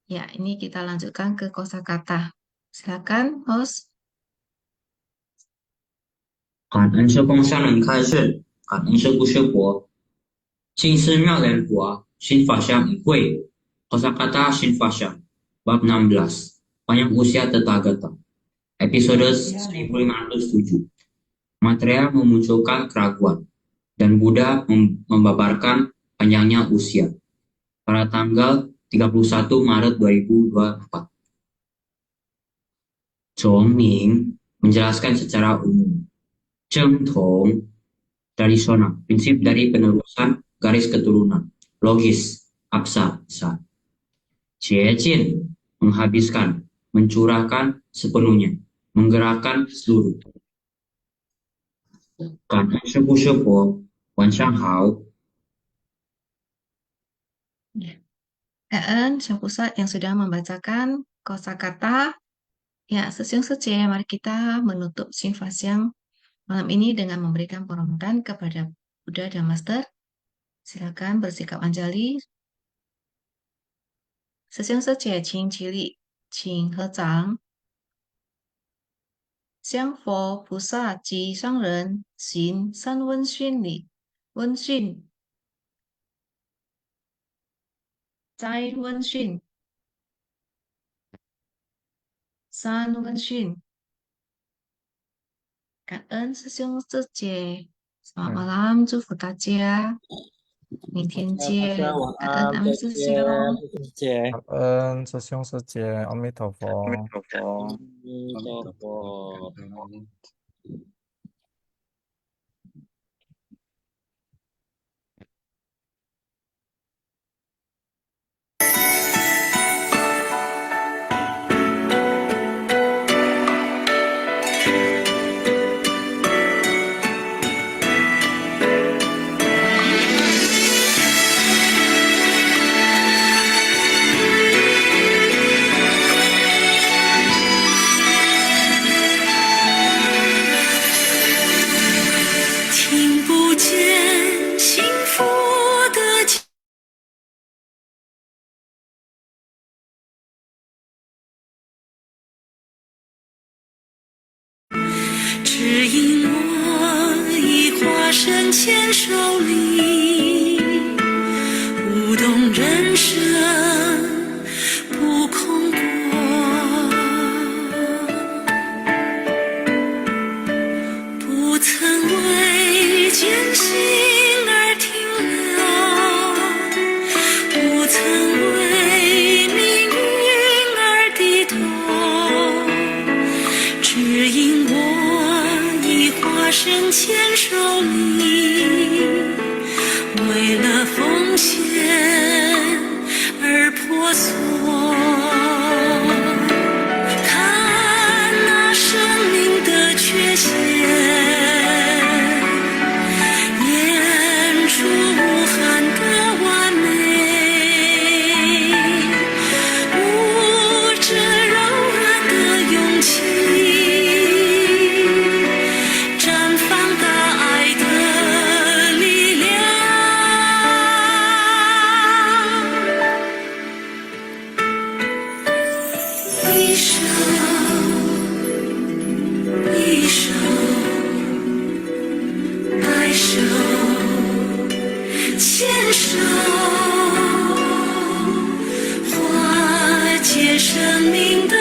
Ya, ini kita lanjutkan ke kosakata. Silakan, host. 感恩社共相能开示，感恩社不学佛，净寺妙莲华新法相一会，kosakata新法相bab 16 panjang usia Tathagata episode 1507 material memunculkan keraguan dan Buddha membabarkan panjangnya usia pada tanggal 31 Maret 2024. Zhong Ming menjelaskan secara umum Zheng Tong tradisional, prinsip dari penerusan garis keturunan, logis, absa, Jie Jin menghabiskan, mencurahkan sepenuhnya, menggerakkan seluruh. Kanan sepuh-sepuh, Wan Shang Hao, Kak En, Syekh Pusat yang sudah membacakan kosakata. Ya, sesiung Secie, mari kita menutup Shinfasyang malam ini dengan memberikan penghormatan kepada Buddha dan Master. Silakan bersikap anjali. Sesiung Secie, Qing Qili, Qing Hezang. 向佛菩萨及上人行三问讯礼。问讯，再问讯，三问讯。感恩师兄师姐，selamat malam，祝福大家，明天 大家见。晚感恩安，俺们师再见，兄。谢谢。感恩师兄师姐，阿弥陀佛。阿弥陀佛。听不见幸福的指引我以化身牵手里，舞动人生不空过，不曾为艰辛而停留，不曾为命运而低头，指引我以化身牵手里，为了奉献而婆娑。看那生命的缺陷，演出无憾的完美，舞着柔软的勇气，绽放大爱的力量。一手一手带手牵手，化解生命的